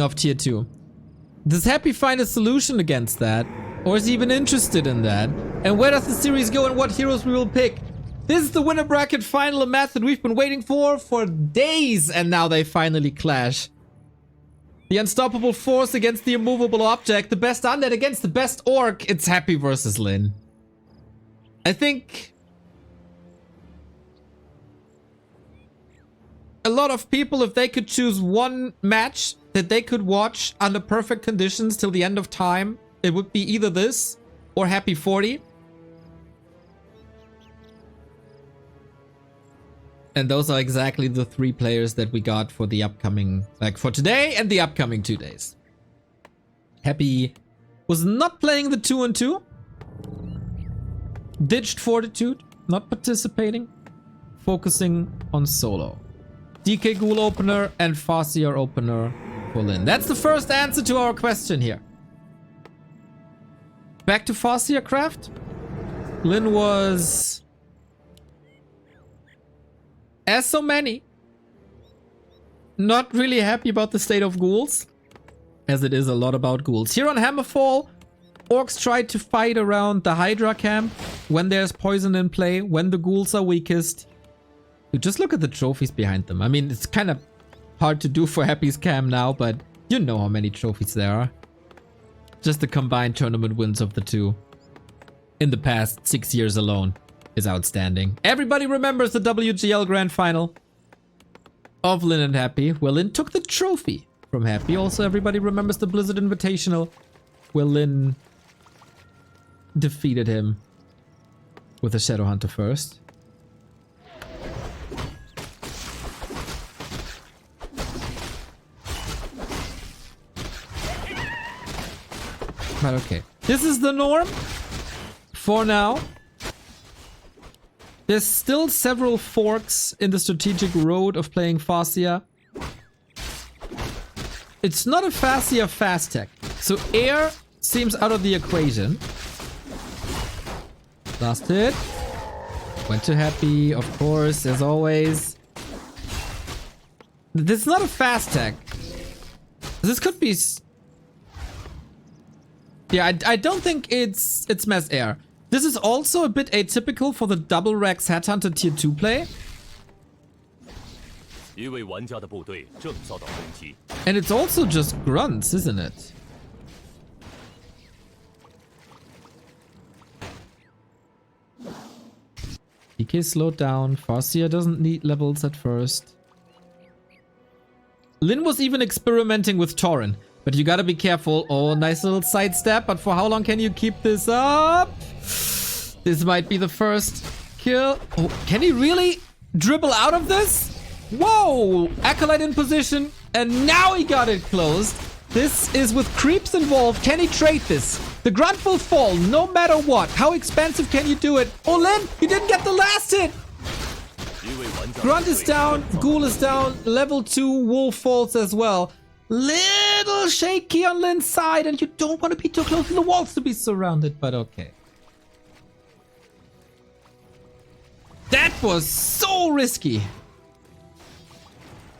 of tier 2. Does Happy find a solution against that? Or is he even interested in that? And where does the series go and what heroes we will pick? This is the winner bracket final, a match that we've been waiting for days, and now they finally clash. The unstoppable force against the immovable object, the best undead against the best orc. It's Happy versus Lyn. I think a lot of people, if they could choose one match that they could watch under perfect conditions till the end of time, it would be either this or Happy 40. And those are exactly the 3 players that we got for the upcoming, like for today and the upcoming 2 days. Happy was not playing the 2-on-2. Ditched Fortitude, not participating. Focusing on solo. DK Ghoul opener and Farseer opener for Lyn. That's the first answer to our question here. Back to Farseer craft. Lyn was, as so many, not really happy about the state of ghouls, as it is a lot about ghouls. Here on Hammerfall, orcs try to fight around the Hydra camp when there's poison in play, when the ghouls are weakest. You just look at the trophies behind them. I mean, it's kind of hard to do for Happy's cam now, but you know how many trophies there are. Just the combined tournament wins of the two in the past 6 years alone is outstanding. Everybody remembers the WGL Grand Final of Lyn and Happy, where Lyn took the trophy from Happy. Also, everybody remembers the Blizzard Invitational, where Lyn defeated him with a Shadowhunter first. But okay, this is the norm for now. There's still several forks in the strategic road of playing Farseer. It's not a Farseer fast tech, so air seems out of the equation. Last hit. Went to Happy, of course, as always. This is not a fast tech. This could be... Yeah, I don't think it's mass air. This is also a bit atypical for the double Rex Headhunter tier 2 play. And it's also just grunts, isn't it? DK slowed down. Farseer doesn't need levels at first. Lyn was even experimenting with Tauren. But you gotta be careful. Oh, nice little sidestep. But for how long can you keep this up? This might be the first kill. Oh, can he really dribble out of this? Whoa! Acolyte in position. And now he got it closed. This is with creeps involved. Can he trade this? The grunt will fall no matter what. How expensive can you do it? Oh, Lyn, you didn't get the last hit. Grunt is down. Ghoul is down. Level 2 Wolf falls as well. Little shaky on Lyn's side, and you don't want to be too close to the walls to be surrounded, but okay. That was so risky.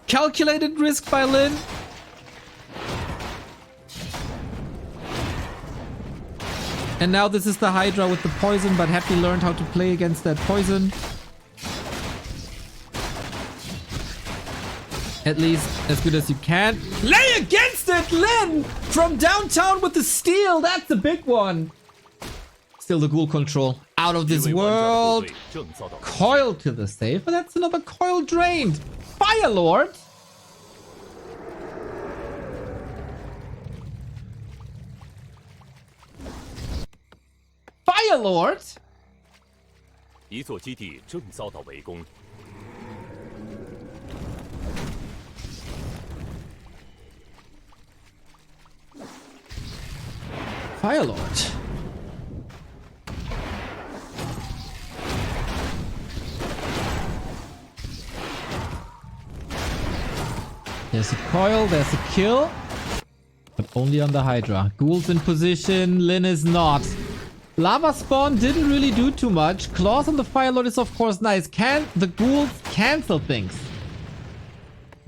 Calculated risk by Lyn. And now this is the Hydra with the poison, but Happy learned how to play against that poison. At least as good as you can. Lay against it, Lyn! From downtown with the steal. That's the big one. Still the ghoul control. Out of this world. Coil to the save. But that's another coil drained. Fire Lord. Fire Lord. Fire Lord. There's a coil, there's a kill. But only on the Hydra. Ghoul's in position, Lyn is not. Lava Spawn didn't really do too much. Claws on the Fire Lord is of course nice. Can the ghouls cancel things?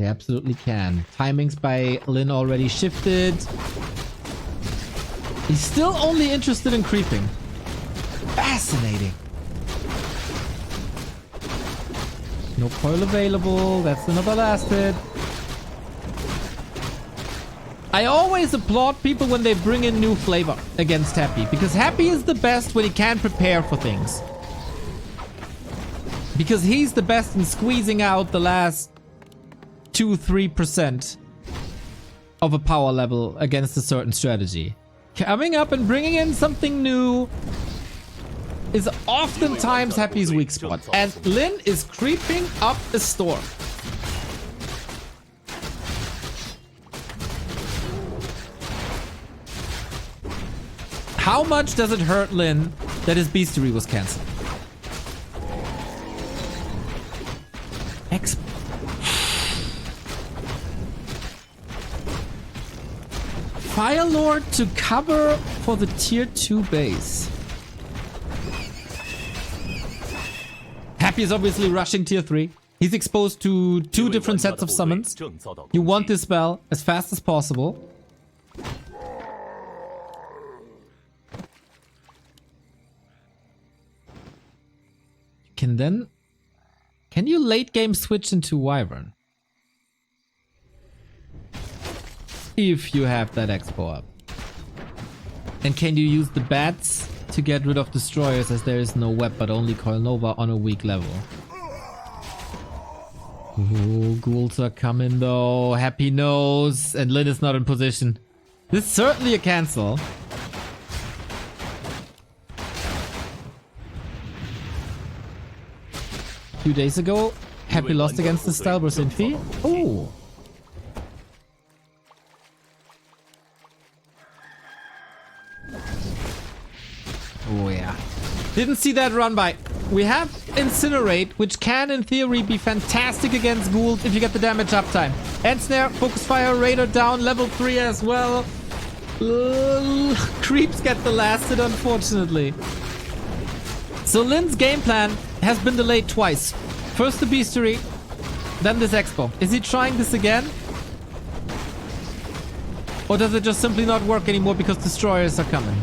They absolutely can. Timings by Lin already shifted. He's still only interested in creeping. Fascinating. No coil available. That's another last hit. I always applaud people when they bring in new flavor against Happy, because Happy is the best when he can prepare for things. Because he's the best in squeezing out the last 2-3% of a power level against a certain strategy. Coming up and bringing in something new is oftentimes Happy's weak spot. And Lin is creeping up a storm. How much does it hurt Lin that his Beastery was cancelled? Fire Lord to cover for the tier 2 base. Happy is obviously rushing tier 3. He's exposed to 2 different sets of summons. You want this spell as fast as possible. Can you late game switch into Wyvern? If you have that expo up. And can you use the bats to get rid of destroyers, as there is no web but only Coil Nova on a weak level? Ooh, ghouls are coming though. Happy knows. And Lin is not in position. This is certainly a cancel. A few days ago, Happy lost against the Stalburst Infi. Oh. Oh yeah. Didn't see that run by. We have Incinerate, which can in theory be fantastic against ghouls if you get the damage uptime. End Snare, Focus Fire, Raider down, level 3 as well. Creeps get the last hit, unfortunately. So Lin's game plan has been delayed twice. First the Beastery, then this Expo. Is he trying this again? Or does it just simply not work anymore because destroyers are coming?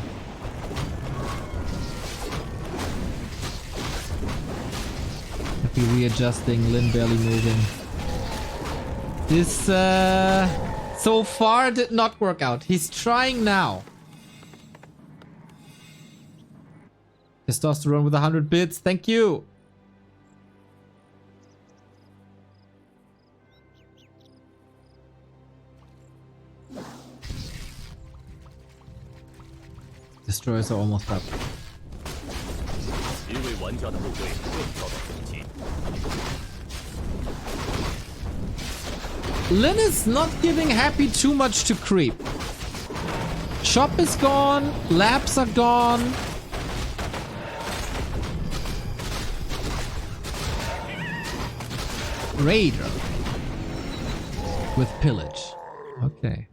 Happy readjusting, Lin barely moving. This so far did not work out. He's trying now. Testosterone with 100 bits. Thank you. Destroyers are almost up. Lin is not giving Happy too much to creep. Shop is gone. Labs are gone. Raider with Pillage. Okay.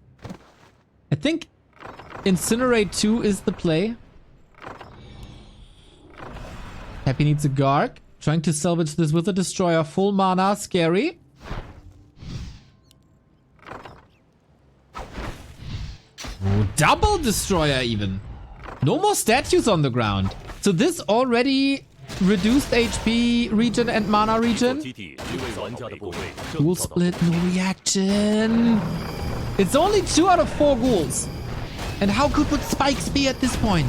I think Incinerate 2 is the play. Happy needs a Garg. Trying to salvage this with a Destroyer. Full mana. Scary. Oh, double Destroyer even. No more statues on the ground. So this already reduced HP regen and mana regen. Ghoul split, no reaction. It's only 2 out of 4 ghouls. And how good would Spikes be at this point?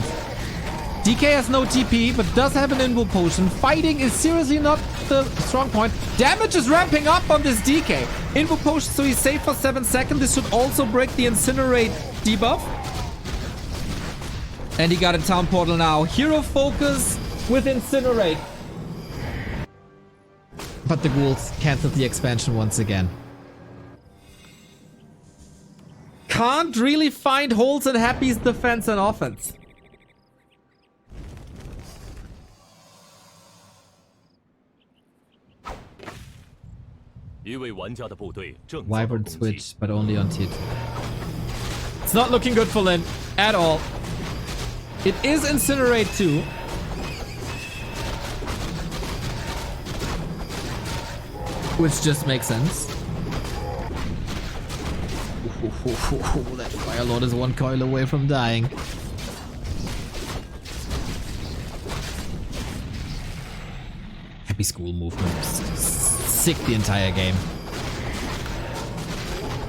DK has no TP, but does have an Invo Potion. Fighting is seriously not the strong point. Damage is ramping up on this DK. Invo Potion, so he's safe for 7 seconds. This should also break the Incinerate debuff. And he got a Town Portal now. Hero Focus with Incinerate. But the ghouls canceled the expansion once again. Can't really find holes in Happy's defense and offense. Wyvern switch, but only on tier 2. It's not looking good for Lin at all. It is Incinerate 2. Which just makes sense. That Firelord is one coil away from dying. Happy school movement. Sick the entire game.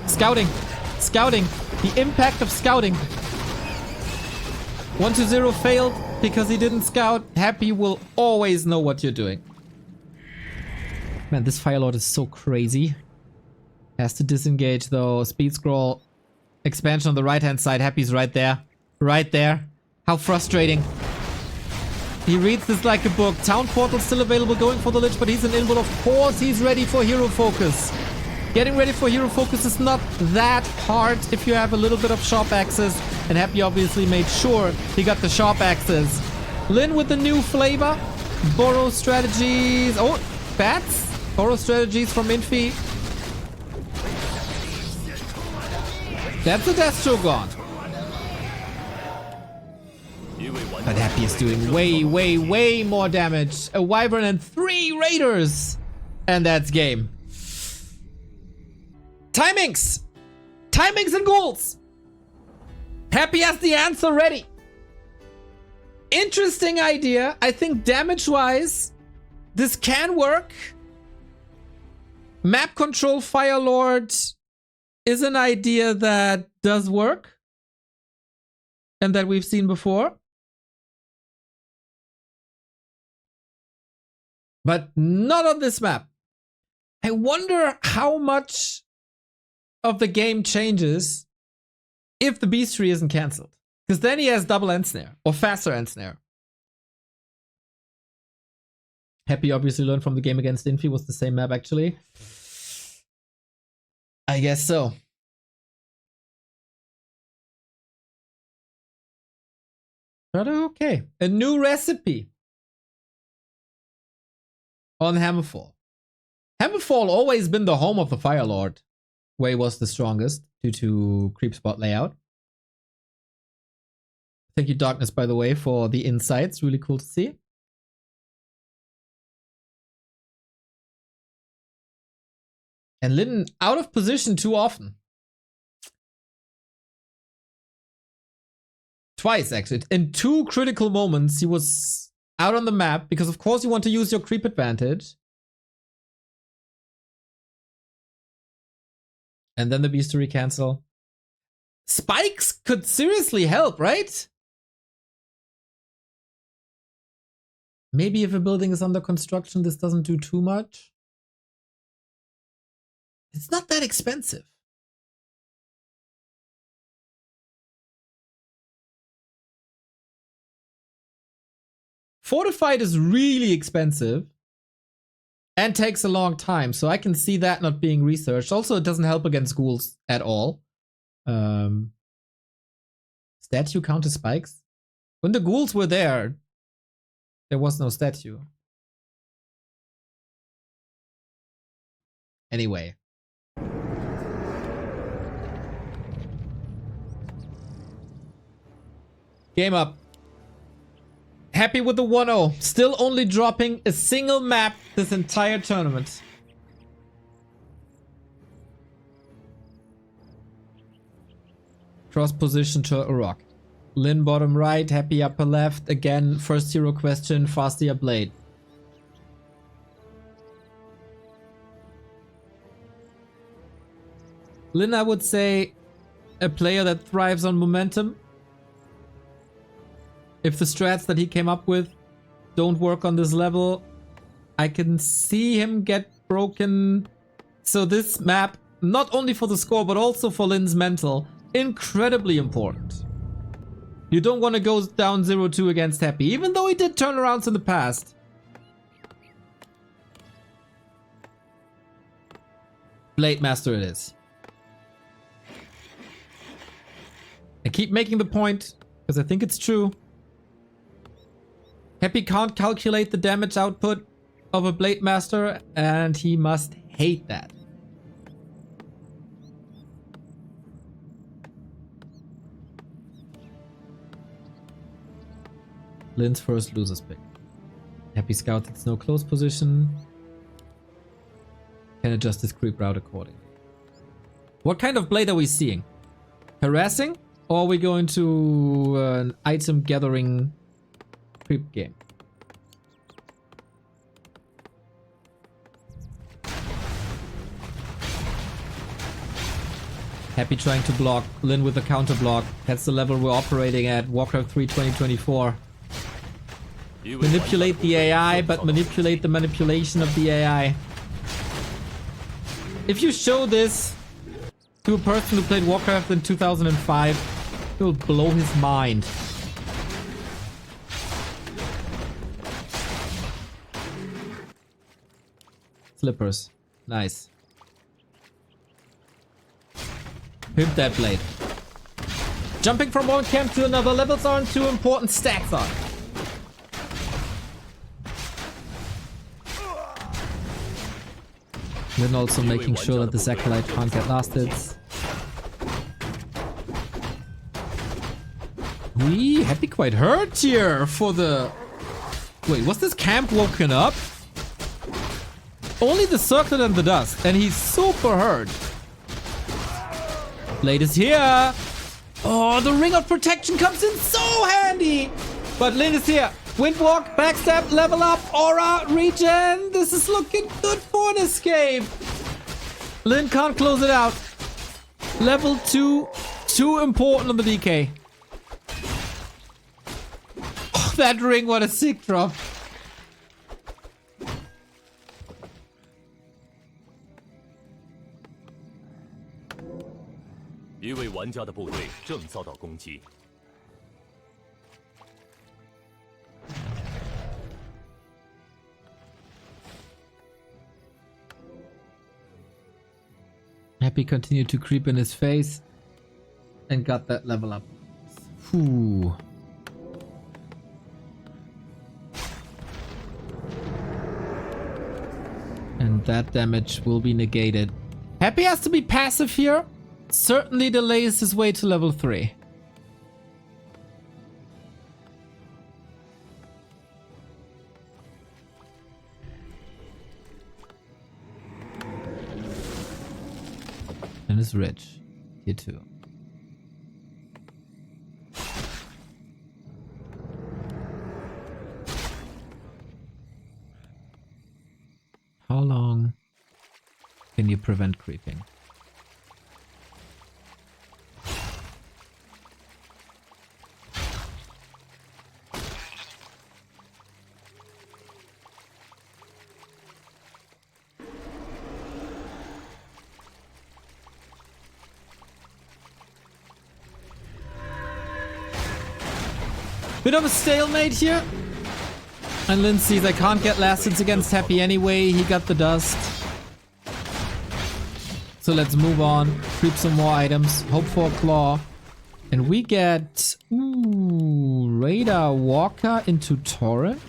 Scouting. Scouting. The impact of scouting. 1-0 failed because he didn't scout. Happy will always know what you're doing. Man, this Firelord is so crazy. Has to disengage though. Speed scroll. Expansion on the right hand side. Happy's right there. Right there. How frustrating. He reads this like a book. Town portal still available, going for the Lich, but he's an invul. Of course he's ready for hero focus. Getting ready for hero focus is not that hard if you have a little bit of sharp access. And Happy obviously made sure he got the sharp access. Lin with the new flavor. Borrow strategies. Oh, bats. Borrow strategies from Infi. That's a Destro gone. But Happy is doing way more damage. A Wyvern and 3 Raiders. And that's game. Timings! Timings and goals! Happy has the answer ready. Interesting idea. I think damage-wise, this can work. Map control Firelord is an idea that does work. And that we've seen before. But not on this map. I wonder how much of the game changes if the Beast Tree isn't cancelled. Because then he has double end snare. Or faster end snare. Happy obviously learned from the game against Infi. Was the same map actually. I guess so. But okay. A new recipe. On Hammerfall. Hammerfall always been the home of the Firelord. Where he was the strongest due to creep spot layout. Thank you, Darkness, by the way, for the insights. Really cool to see. And Lin out of position too often. Twice, actually. In 2 critical moments, he was out on the map. Because, of course, you want to use your creep advantage. And then the Beastery cancel. Spikes could seriously help, right? Maybe if a building is under construction, this doesn't do too much. It's not that expensive. Fortified is really expensive. And takes a long time, so I can see that not being researched. Also, it doesn't help against ghouls at all. Statue counter spikes? When the ghouls were there was no statue. Anyway. Game up. Happy with the 1-0. Still only dropping a single map this entire tournament. Cross position to a rock. Lin bottom right, Happy upper left. Again, first hero question, faster blade. Lin, I would say, a player that thrives on momentum. If the strats that he came up with don't work on this level, I can see him get broken. So this map, not only for the score, but also for Lin's mental, incredibly important. You don't want to go down 0-2 against Happy, even though he did turnarounds in the past. Blade Master it is. I keep making the point, because I think it's true. Happy can't calculate the damage output of a Blade Master, and he must hate that. Lin's first loser's pick. Happy scout its no close position. Can adjust his creep route accordingly. What kind of blade are we seeing? Harassing? Or are we going to an item gathering creep game? Happy trying to block. Lin with the counter block. That's the level we're operating at. Warcraft 3 2024. Manipulate the AI, but manipulate the manipulation of the AI. If you show this to a person who played Warcraft in 2005, it will blow his mind. Slippers. Nice. Pimp that blade. Jumping from one camp to another. Levels aren't too important. Stacks are. Then also making sure that this acolyte can't get last hits. We Happy quite hurt here for the... Wait, was this camp woken up? Only the circlet and the dust, and he's super hurt. Blade is here. Oh, the ring of protection comes in so handy. But Lin is here. Windwalk, backstab, level up, aura, regen. This is looking good for an escape. Lin can't close it out. Level 2, too important on the DK. Oh, that ring, what a sick drop. Happy continued to creep in his face and got that level up. Whew. And that damage will be negated. Happy has to be passive here. Certainly delays his way to level 3. And is rich. Here too. How long can you prevent creeping? Bit of a stalemate here. And Lin sees I can't get last hits against Happy anyway. He got the dust. So let's move on. Creep some more items. Hope for a claw. And we get... Ooh, Radar Walker into Torrent.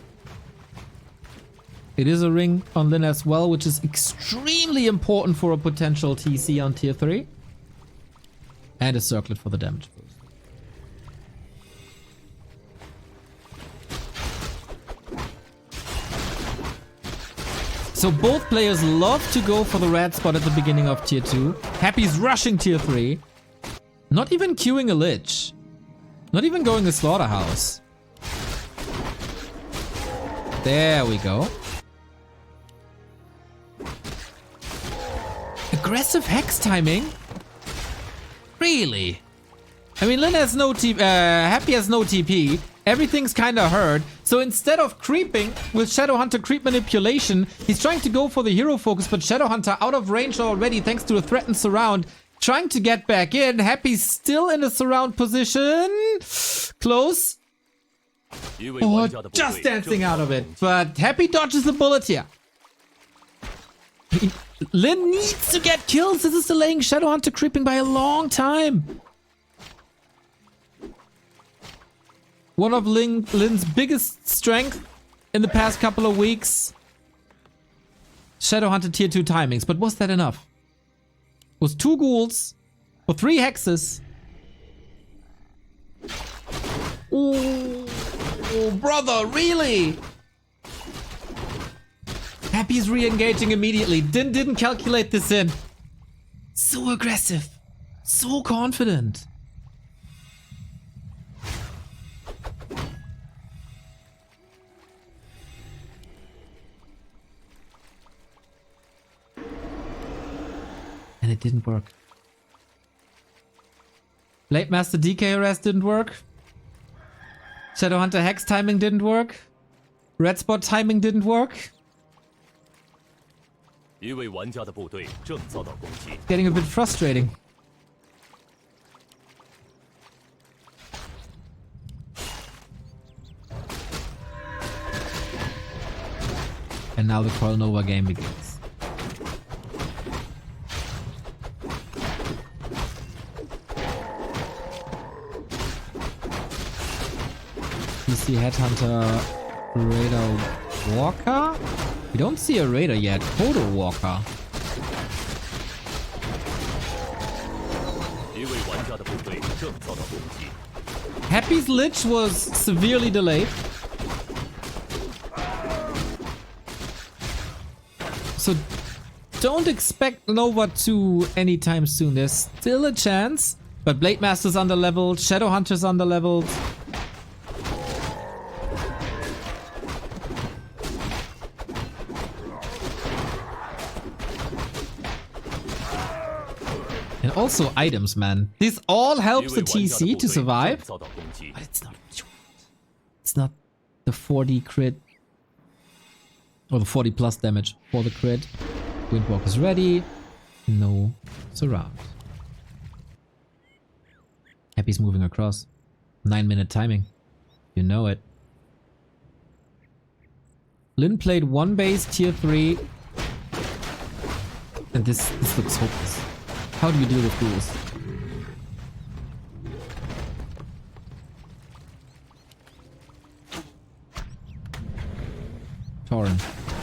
It is a ring on Lin as well, which is extremely important for a potential TC on tier 3. And a circlet for the damage boost. So both players love to go for the red spot at the beginning of tier 2. Happy's rushing tier 3. Not even queuing a Lich. Not even going a Slaughterhouse. There we go. Aggressive Hex timing? Really? I mean, Lin has no TP, Happy has no TP. Everything's kinda hurt. So instead of creeping with Shadowhunter creep manipulation, he's trying to go for the hero focus, but Shadowhunter out of range already thanks to a threatened surround. Trying to get back in. Happy's still in a surround position. Close. Oh, just dancing out of it. But Happy dodges the bullet here. Lin needs to get kills. This is delaying Shadowhunter creeping by a long time. One of Lin's biggest strength in the past couple of weeks. Shadowhunter tier 2 timings. But was that enough? Was 2 ghouls for 3 hexes. Oh, brother, really? Happy's re-engaging immediately. Didn't calculate this in. So aggressive. So confident. And it didn't work. Blade Master DK arrest didn't work. Shadowhunter Hex timing didn't work. Red Spot timing didn't work. Getting a bit frustrating. And now the Coil Nova game begins. PC Headhunter Raider Walker? We don't see a Raider yet. Photo Walker. Happy's Lich was severely delayed. So don't expect Nova 2 anytime soon. There's still a chance. But Blade Master's underleveled, Shadowhunter's underleveled. And also items, man. This all helps the TC to survive. But it's not the 40 crit. Or the 40 plus damage for the crit. Windwalker's ready. No surround. Happy's moving across. 9-minute timing. You know it. Lin played one base tier 3. And this looks hopeless. How do you deal with ghouls?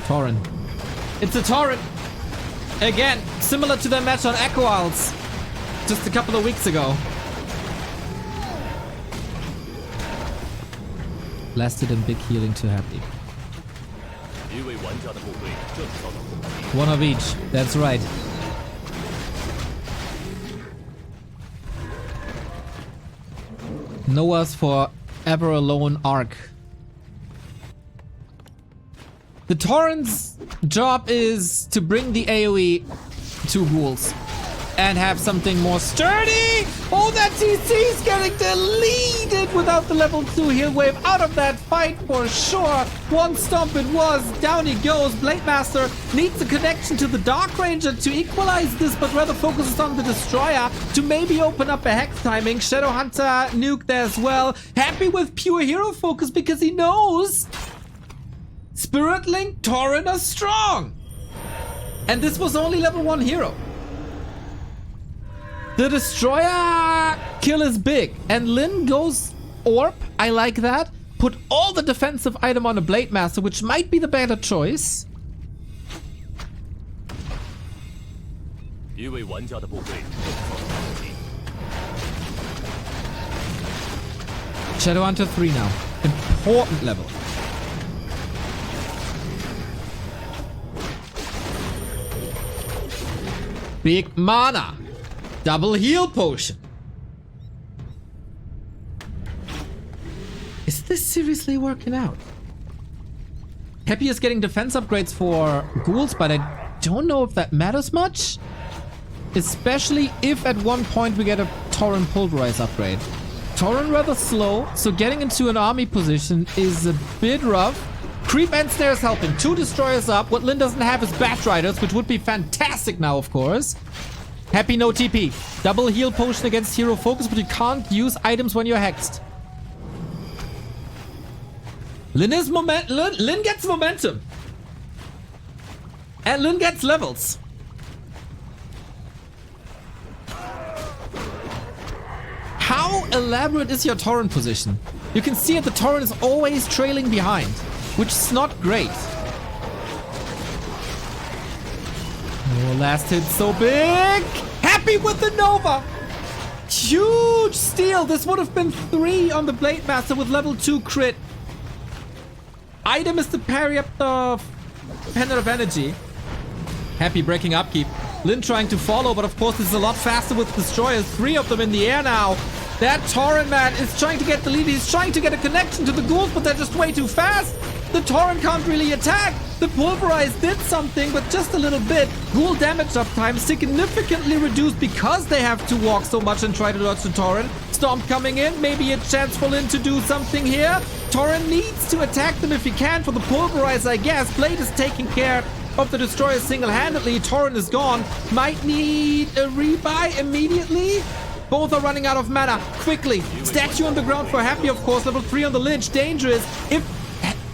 Tauren. It's a Tauren! Again, similar to their match on Echo Isles just a couple of weeks ago. Blasted and big healing to Happy. One of each, that's right. Noah's forever alone arc. The Tauren's job is to bring the AoE to ghouls and have something more sturdy. Oh, that TC is getting deleted without the level 2 heal wave out of that fight for sure. One stomp it was. Down he goes. Blade Master needs a connection to the Dark Ranger to equalize this, but rather focuses on the Destroyer to maybe open up a Hex timing. Shadowhunter nuked as well. Happy with pure hero focus because he knows Spirit Link, Tauren are strong. And this was only level 1 hero. The Destroyer kill is big. And Lin goes Orb. I like that. Put all the defensive item on a Blade Master, which might be the better choice. Shadowhunter 3 now. Important level. Big mana. Double heal potion. Is this seriously working out? Happy is getting defense upgrades for ghouls, but I don't know if that matters much. Especially if at one point we get a Tauren Pulverize upgrade. Tauren rather slow, so getting into an army position is a bit rough. Creep and Snare is helping. 2 destroyers up. What Lin doesn't have is Bat Riders, which would be fantastic now, of course. Happy no TP. Double heal potion against hero focus, but you can't use items when you're hexed. Lin gets momentum. And Lin gets levels. How elaborate is your Tauren position? You can see it, the Tauren is always trailing behind, which is not great. Oh, last hit so big. Happy with the Nova. Huge steal. This would have been 3 on the Blade Master with level 2 crit. Item is to parry up the Pendant of Energy. Happy breaking upkeep. Lin trying to follow, but of course this is a lot faster with destroyers. 3 of them in the air now. That Tauren man is trying to get the lead. He's trying to get a connection to the ghouls, but they're just way too fast. The Torrent can't really attack. The Pulverize did something, but just a little bit. Ghoul damage uptime significantly reduced because they have to walk so much and try to dodge the Torrent. Storm coming in, maybe a chance for Lyn to do something here. Torrent needs to attack them if he can for the Pulverize, I guess. Blade is taking care of the Destroyer single-handedly. Torrent is gone. Might need a rebuy immediately. Both are running out of mana. Quickly. Statue on the ground for Happy, of course. Level 3 on the Lich. Dangerous. If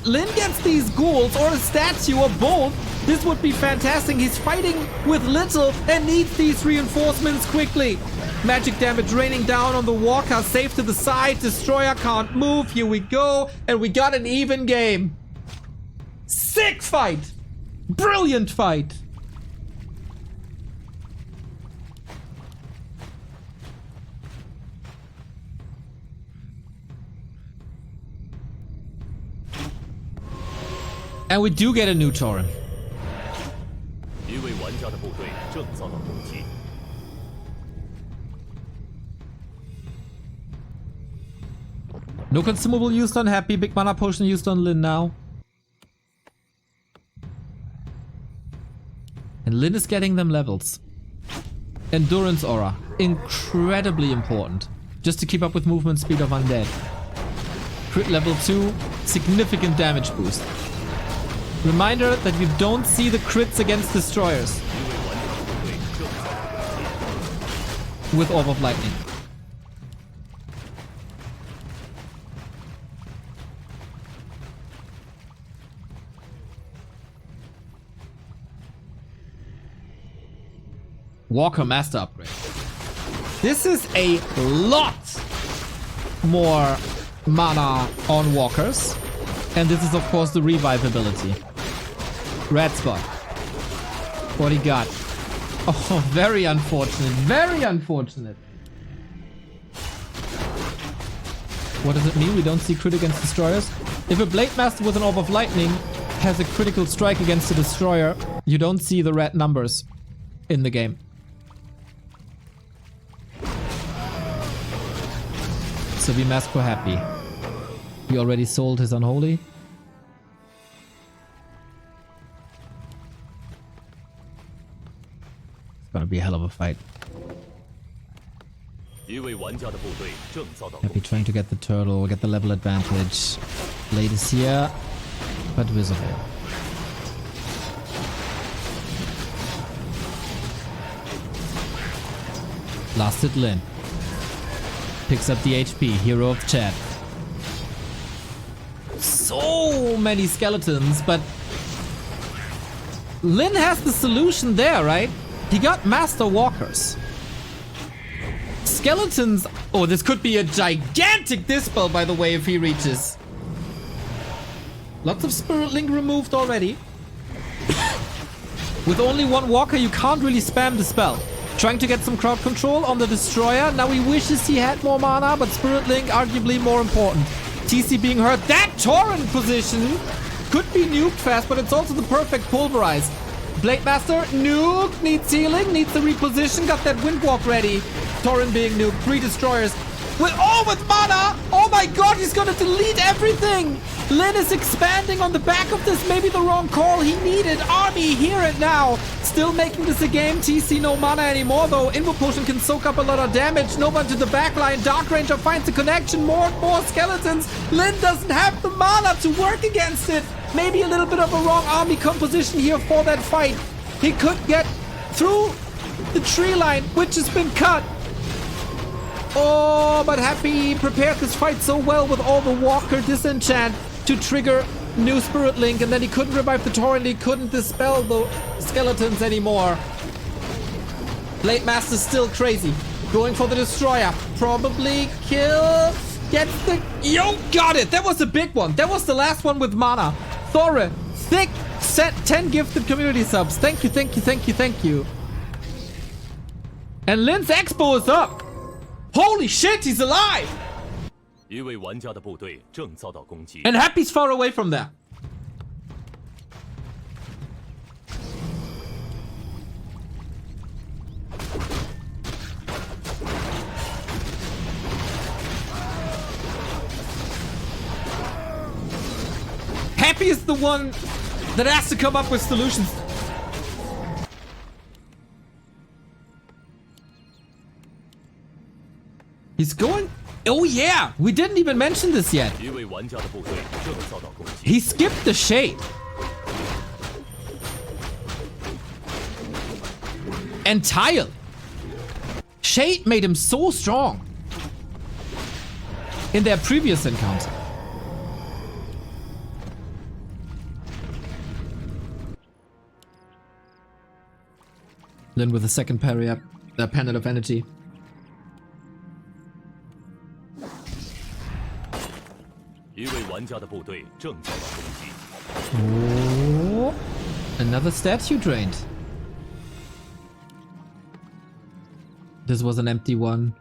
Lyn gets these ghouls or a statue or both, this would be fantastic. He's fighting with little and needs these reinforcements quickly. Magic damage raining down on the Walker. Safe to the side. Destroyer can't move. Here we go. And we got an even game. Sick fight. Brilliant fight. And we do get a new Torrent. No consumable used on Happy. Big mana potion used on Lyn now. And Lyn is getting them levels. Endurance aura. Incredibly important. Just to keep up with movement speed of undead. Crit level 2. Significant damage boost. Reminder that you don't see the crits against destroyers with Orb of Lightning. Walker Master upgrade. This is a lot more mana on walkers. And this is of course the revive ability. Red spot. What he got? Oh, very unfortunate. Very unfortunate. What does it mean? We don't see crit against destroyers? If a Blade Master with an Orb of Lightning has a critical strike against a destroyer, you don't see the red numbers in the game. So we mask for Happy. He already sold his Unholy. It's gonna be a hell of a fight. Happy trying to get the turtle, get the level advantage. Blade is here, but visible. Last hit Lyn. Picks up the HP, hero of chat. So many skeletons, but Lyn has the solution there, right? He got Master Walkers. Skeletons... Oh, this could be a gigantic dispel, by the way, if he reaches. Lots of Spirit Link removed already. With only one Walker, you can't really spam the spell. Trying to get some crowd control on the Destroyer. Now he wishes he had more mana, but Spirit Link arguably more important. TC being hurt. That Torrent position could be nuked fast, but it's also the perfect Pulverize. Blade Master, nuke, needs healing, needs the reposition, got that Windwalk ready. Torrent being nuked, 3 destroyers. With mana! Oh my god, he's gonna delete everything! Lyn is expanding on the back of this, maybe the wrong call. He needed army here and now. Still making this a game. TC no mana anymore though. Invo Potion can soak up a lot of damage. No one to the backline. Dark Ranger finds the connection. More and more skeletons. Lyn doesn't have the mana to work against it. Maybe a little bit of a wrong army composition here for that fight. He could get through the tree line, which has been cut. Oh, but Happy prepared this fight so well with all the Walker disenchant to trigger new Spirit Link, and then he couldn't revive the Torrent, he couldn't dispel the skeletons anymore. Blade Master's still crazy. Going for the Destroyer. Probably kill. Gets the... Yo, got it! That was a big one. That was the last one with mana. Thora, thick, set 10 gifted community subs. Thank you, thank you, thank you, thank you. And Lyn's Expo is up. Holy shit, he's alive! And Happy's far away from there. Happy is the one that has to come up with solutions. He's going... Oh yeah! We didn't even mention this yet. He skipped the shade. Entirely. Shade made him so strong in their previous encounter. Lin with a second parry up, the panel of energy. Oh, another statue drained. This was an empty one.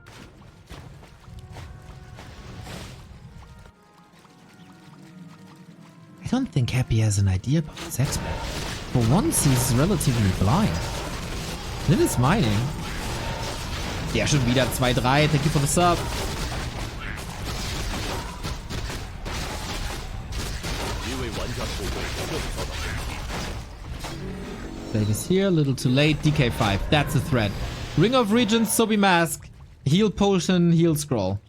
I don't think Happy has an idea about his expert. For once, he's relatively blind. Lin is mining. Ja, schon wieder 2-3. Thank you for the sub. Blade is here, a little too late. DK5, that's a threat. Ring of Regents, Sobi Mask, Heal Potion, Heal Scroll.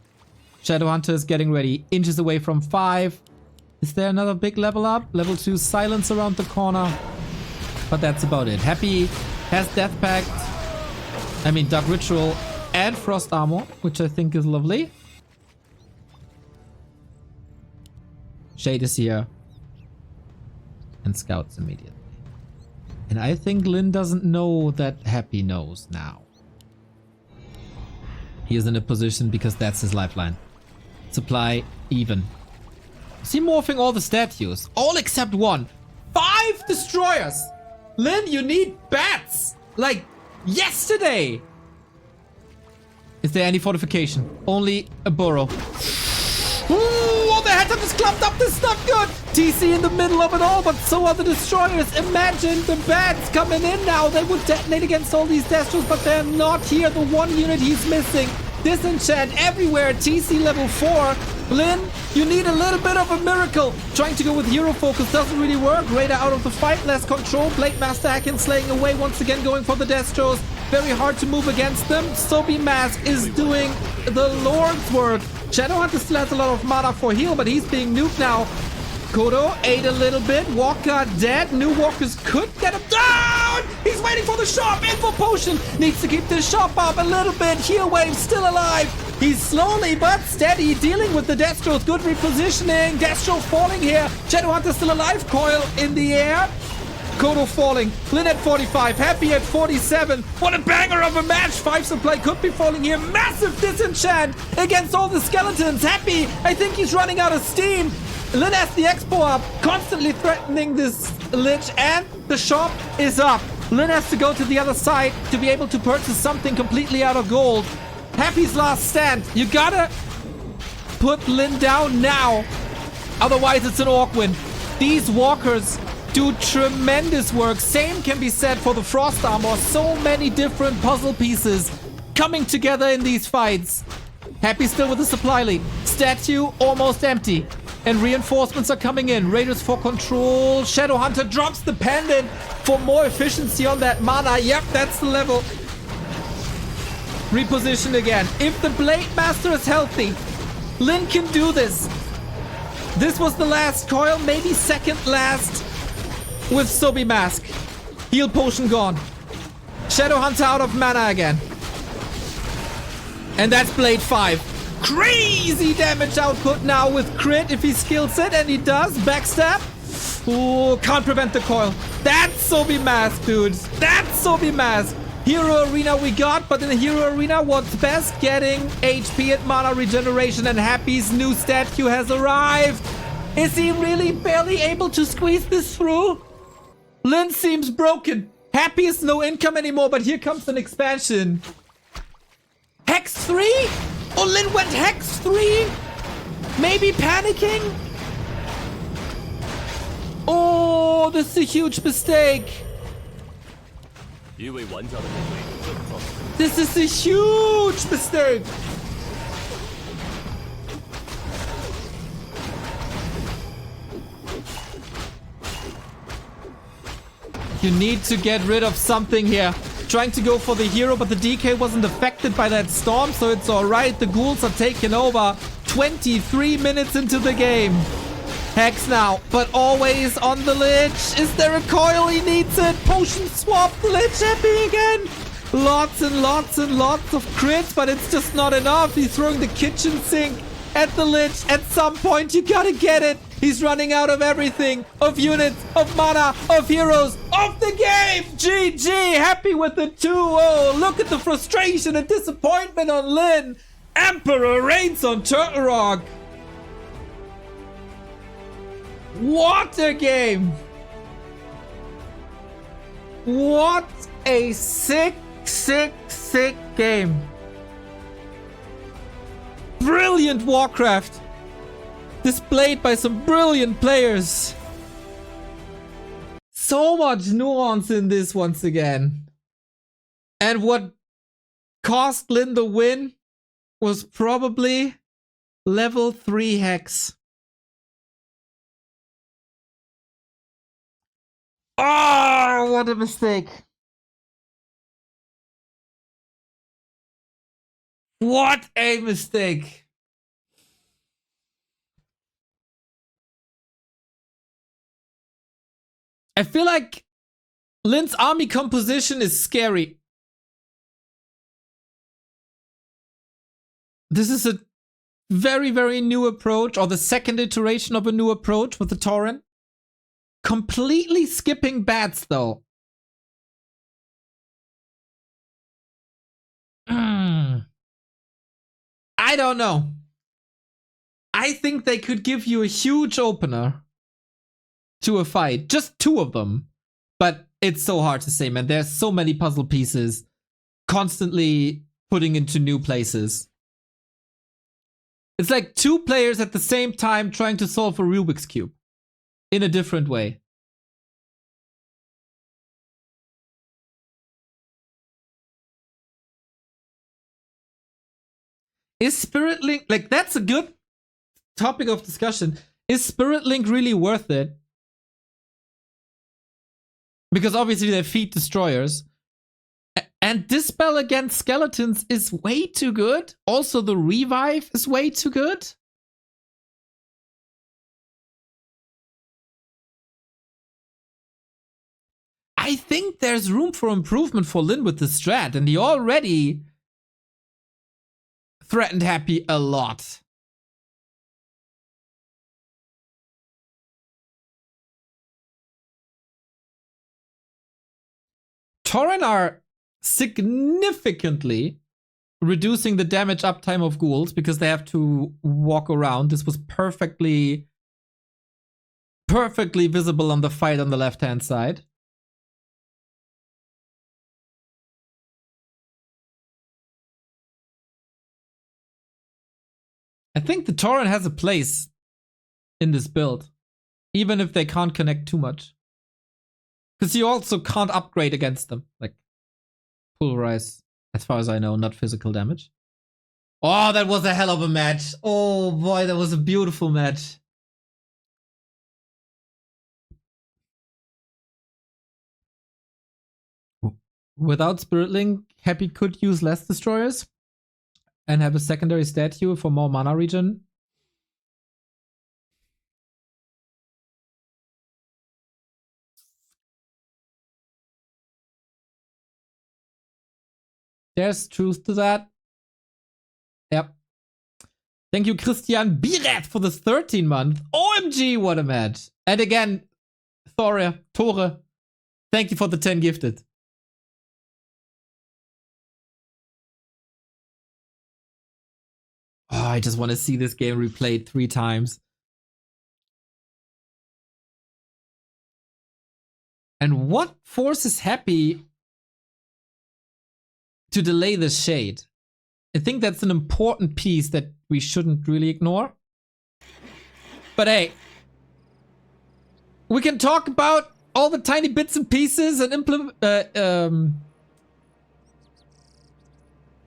Shadowhunter is getting ready, inches away from 5. Is there another big level up? Level 2 Silence around the corner. But that's about it. Happy has Death Pact, Dark Ritual and Frost Armor, which I think is lovely. Shade is here. And Scouts immediately. And I think Lin doesn't know that Happy knows now. He is in a position because that's his lifeline. Supply even. Is he morphing all the statues? All except one. 5 destroyers! Lin, you need bats! Like yesterday! Is there any fortification? Only a burrow. Ooh, the headhunt is clumped up. This is not good. TC in the middle of it all, but so are the destroyers. Imagine the bats coming in now. They would detonate against all these Destros, but they're not here. The one unit he's missing. Disenchant everywhere. TC level 4. Lin, you need a little bit of a miracle. Trying to go with hero focus doesn't really work. Raider out of the fight. Less control. Blade Master Hacken slaying away. Once again going for the Destros. Very hard to move against them. Sobi Mask is doing the Lord's work. Shadowhunter still has a lot of mana for heal, but he's being nuked now. Kodo ate a little bit. Walker dead. New walkers could get him down. He's waiting for the shop. Info potion. Needs to keep this shop up a little bit. Heal wave still alive. He's slowly but steady dealing with the Destros. Good repositioning. Destro falling here. Shadowhunter still alive. Coil in the air. Kodo falling. Lin at 45. Happy at 47. What a banger of a match. 5 supply could be falling here. Massive disenchant against all the skeletons. Happy. I think he's running out of steam. Lin has the expo up. Constantly threatening this lich. And the shop is up. Lin has to go to the other side to be able to purchase something completely out of gold. Happy's last stand. You gotta put Lin down now. Otherwise it's an orc win. These walkers do tremendous work. Same can be said for the Frost Armor. So many different puzzle pieces coming together in these fights. Happy still with the supply lead. Statue almost empty. And reinforcements are coming in. Raiders for control. Shadowhunter drops the pendant for more efficiency on that mana. Yep, that's the level. Reposition again. If the Blade Master is healthy, Lin can do this. This was the last coil, maybe second last. With Sobi Mask. Heal potion gone. Shadowhunter out of mana again. And that's Blade 5. Crazy damage output now with crit if he skills it. And he does. Backstab. Ooh, can't prevent the coil. That's Sobi Mask, dudes. That's Sobi Mask. Hero Arena we got, but in the Hero Arena, what's best? Getting HP and mana regeneration. And Happy's new statue has arrived. Is he really barely able to squeeze this through? Lin seems broken. Happy is no income anymore, but here comes an expansion. Hex 3? Oh, Lin went Hex 3? Maybe panicking? Oh, this is a huge mistake. This is a huge mistake. You need to get rid of something here. Trying to go for the hero, but the DK wasn't affected by that storm, so it's alright. The ghouls are taking over. 23 minutes into the game. Hex now, but always on the Lich. Is there a coil? He needs it. Potion swap. The Lich happy again. Lots and lots and lots of crits, but it's just not enough. He's throwing the kitchen sink at the Lich. At some point, you gotta get it. He's running out of everything. Of units, of mana, of heroes, of the game. GG. Happy with the 2-0. Look at the frustration and disappointment on Lin. Emperor reigns on Turtle Rock. What a game! What a sick game. Brilliant Warcraft. Displayed by some brilliant players. So much nuance in this once again. And what cost Lin the win was probably level 3 Hex. Oh, what a mistake. What a mistake. I feel like Lin's army composition is scary. This is a very, very new approach, or the second iteration of a new approach with the Tauren. Completely skipping bats, though. I don't know. I think they could give you a huge opener to a fight. Just 2 of them. But it's so hard to say, man. There's so many puzzle pieces constantly putting into new places. It's like 2 players at the same time trying to solve a Rubik's Cube. In a different way. Is Spirit Link, like, that's a good topic of discussion. Is Spirit Link really worth it? Because obviously they feed destroyers. And Dispel against skeletons is way too good. Also the revive is way too good. I think there's room for improvement for Lin with the strat, and he already threatened Happy a lot. Tauren are significantly reducing the damage uptime of ghouls because they have to walk around. This was perfectly visible on the fight on the left-hand side. I think the Tauren has a place in this build, even if they can't connect too much. Because you also can't upgrade against them. Like, pulverize, as far as I know, not physical damage. Oh, that was a hell of a match. Oh boy, that was a beautiful match. Without Spirit Link, Happy could use less destroyers and have a secondary statue for more mana regen. There's truth to that. Yep. Thank you, Christian Biret, for the 13-month. OMG, what a match. And again, Tore, thank you for the 10 gifted. Oh, I just want to see this game replayed 3 times. And what forces Happy to delay the shade? I think that's an important piece that we shouldn't really ignore. But hey, we can talk about all the tiny bits and pieces and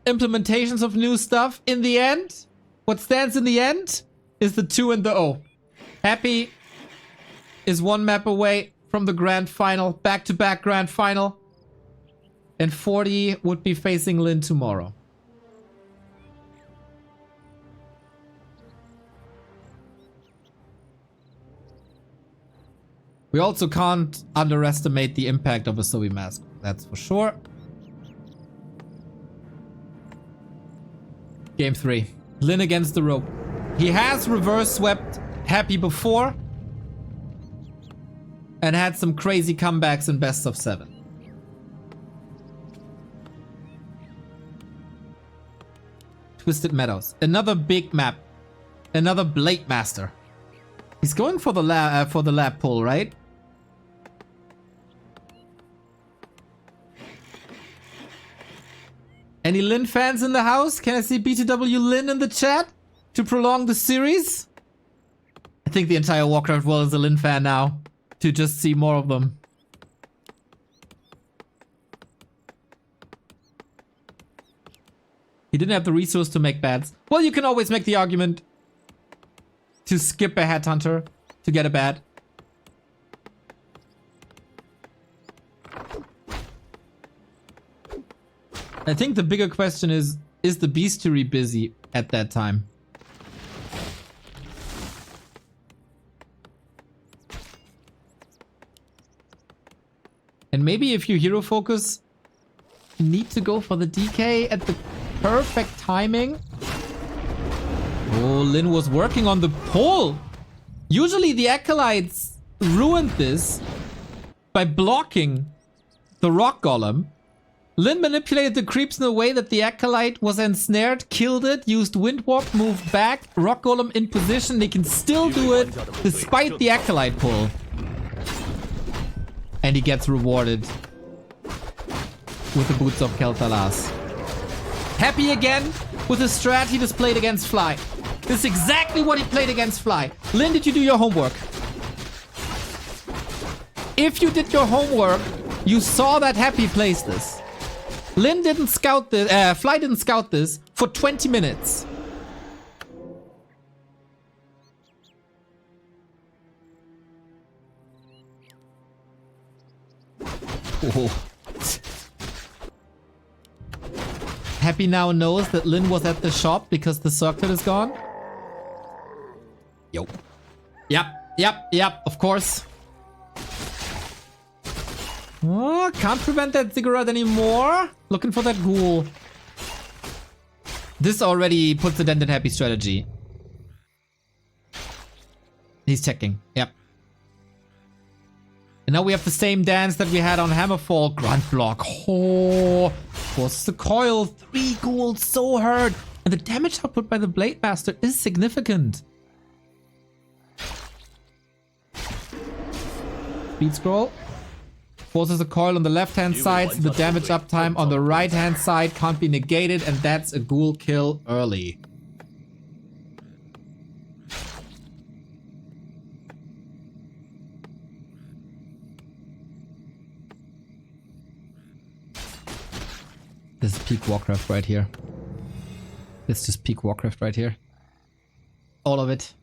implementations of new stuff. In the end, what stands in the end is the 2 and the O. Happy is 1 map away. from the grand final, back-to-back grand final. And 40 would be facing Lin tomorrow. We also can't underestimate the impact of a Zoe mask, that's for sure. Game 3. Lin against the rope. He has reverse swept Happy before and had some crazy comebacks in best of 7. Twisted Meadows. Another big map. Another Blade Master. He's going for the lab pull, right? Any Lin fans in the house? Can I see BTW Lin in the chat to prolong the series? I think the entire Warcraft world is a Lin fan now. To just see more of them. He didn't have the resource to make bats. Well, you can always make the argument to skip a headhunter to get a bat. I think the bigger question is the bestiary busy at that time? And maybe if you hero focus, you need to go for the DK at the perfect timing. Oh, Lin was working on the pull. Usually the Acolytes ruined this by blocking the Rock Golem. Lin manipulated the creeps in a way that the Acolyte was ensnared, killed it, used Wind Warp, moved back, Rock Golem in position. They can still do it despite the Acolyte pull. And he gets rewarded with the Boots of Kel'Thuzad. Happy again with the strat he displayed against Fly. This is exactly what he played against Fly. Lin, did you do your homework? If you did your homework, you saw that Happy plays this. Lin didn't scout this, Fly didn't scout this for 20 minutes. Oh. Happy now knows that Lin was at the shop because the circuit is gone. Yo. Yep, of course. Oh, can't prevent that ziggurat anymore. Looking for that ghoul. This already puts a dent in Happy strategy. He's checking. Yep. And now we have the same dance that we had on Hammerfall. Grunt block. Oh, forces the coil. 3 ghouls, so hurt. And the damage output by the Blade Master is significant. Speed scroll. Forces a coil on the left-hand side, so the damage uptime on the right-hand side can't be negated, and that's a ghoul kill early. This is peak Warcraft right here. This is just peak Warcraft right here. All of it.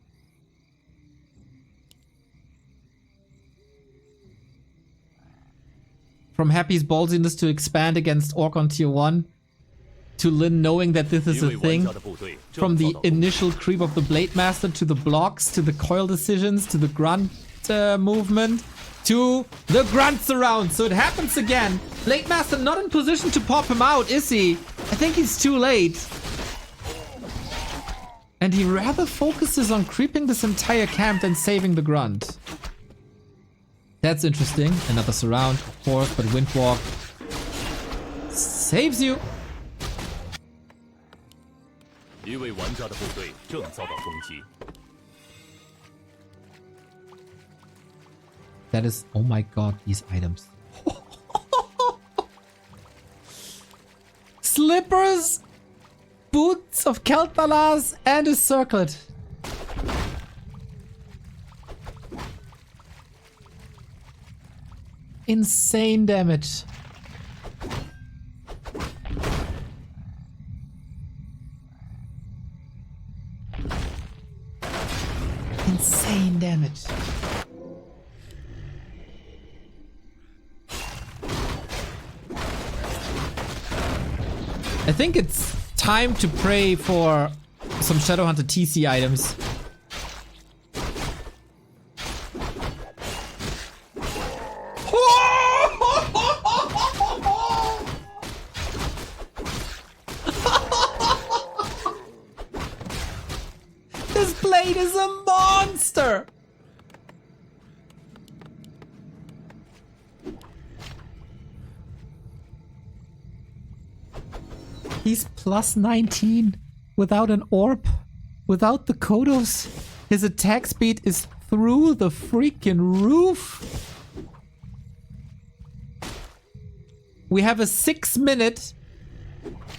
From Happy's ballsiness to expand against Orc on tier 1, to Lin knowing that this is a thing, from the initial creep of the Blade Master to the blocks, to the coil decisions, to the grunt movement, to the grunt surround. So it happens again. Blade Master not in position to pop him out, is he? I think he's too late. And he rather focuses on creeping this entire camp than saving the grunt. That's interesting. Another surround, of course, but Windwalk saves you. That is, oh my god, these items. Slippers, boots of Kel'Thuzad, and a circlet. Insane damage. Insane damage. think it's time to pray for some Shadowhunter TC items. This blade is a monster! He's plus 19 without an orb, without the Kodos. His attack speed is through the freaking roof. We have a 6-minute,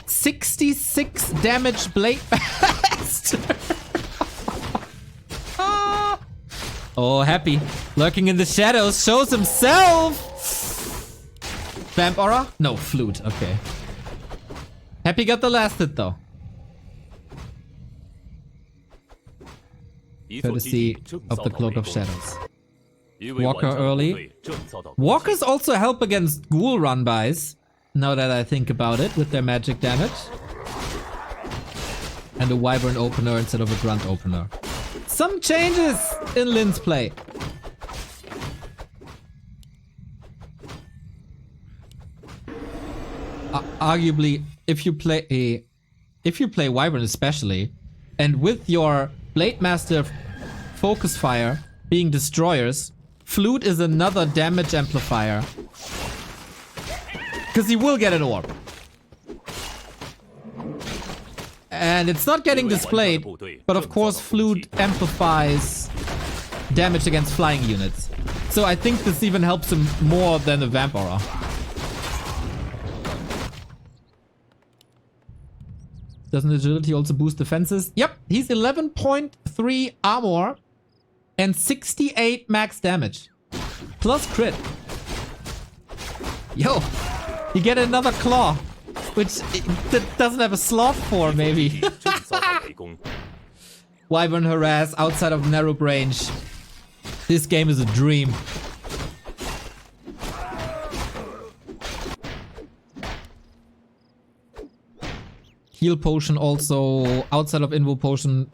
66 damage blade master. Oh, Happy, lurking in the shadows, shows himself. Vamp aura? No, flute. Okay. Happy got the last hit though. Courtesy of the Cloak of Shadows. Walker early. Walkers also help against ghoul run-bys, now that I think about it, with their magic damage. And a Wyvern opener instead of a Grunt opener. Some changes in Lin's play. Arguably, if you play Wyvern especially, and with your Blade Master focus fire being destroyers, Flute is another damage amplifier. Because he will get an orb. And it's not getting displayed, but of course Flute amplifies damage against flying units. So I think this even helps him more than the Vamp Aura. Doesn't agility also boost defenses? Yep, he's 11.3 armor and 68 max damage. Plus crit. Yo, you get another claw, which doesn't have a slot for, maybe. Wyvern harass outside of narrow range. This game is a dream. Heal potion also outside of invo potion.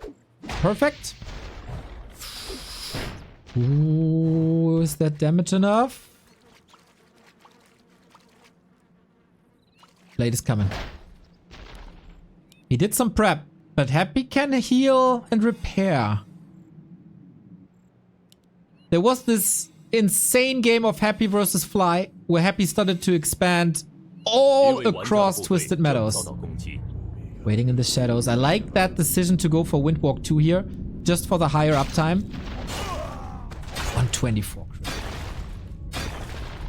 Perfect. Ooh, is that damage enough? Blade is coming. He did some prep, but Happy can heal and repair. There was this insane game of Happy versus Fly where Happy started to expand all across Twisted Meadows. Waiting in the shadows. I like that decision to go for Windwalk 2 here, just for the higher uptime. 124.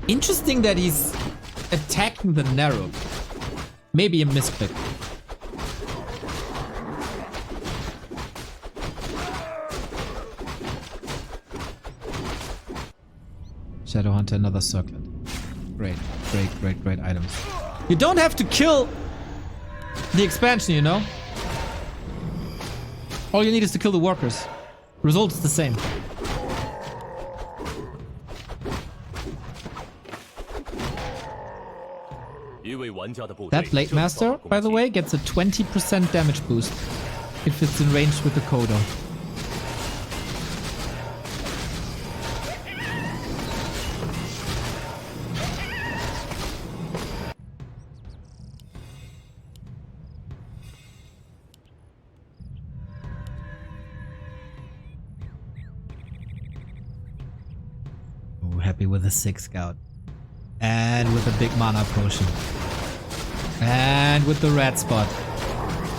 Interesting that he's attacking the narrow. Maybe a misclick. Shadowhunter, another circlet. Great, great, great, great items. You don't have to kill the expansion, you know? All you need is to kill the workers. Result is the same. That Blade Master, by the way, gets a 20% damage boost if it's in range with the Kodo. Oh, happy with a 6 scout. And with a big mana potion. And with the red spot.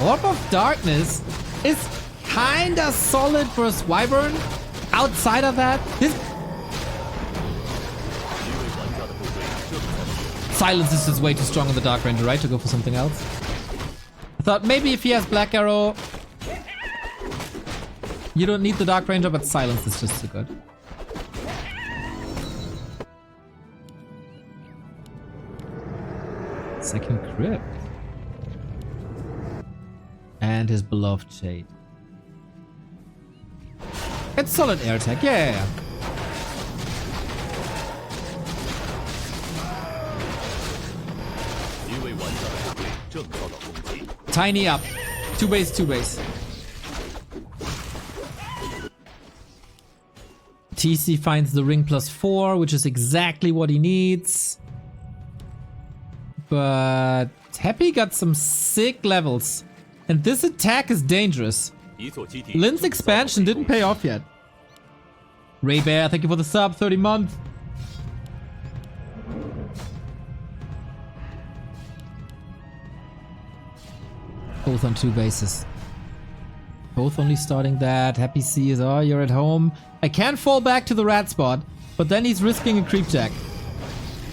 Orb of Darkness is kinda solid versus Wyvern. Outside of that, this... Silence is just way too strong on the Dark Ranger, right? To go for something else. I thought maybe if he has Black Arrow... You don't need the Dark Ranger, but Silence is just too good. Second crypt. And his beloved shade. It's solid air attack, yeah. Tiny up. 2 base, 2 base. TC finds the ring +4, which is exactly what he needs. But Happy got some sick levels. And this attack is dangerous. Lin's expansion didn't pay off yet. Ray Bear, thank you for the sub, 30 months. Both on 2 bases. Both only starting that. Happy C is, oh, you're at home. I can't fall back to the rat spot, but then he's risking a creep jack.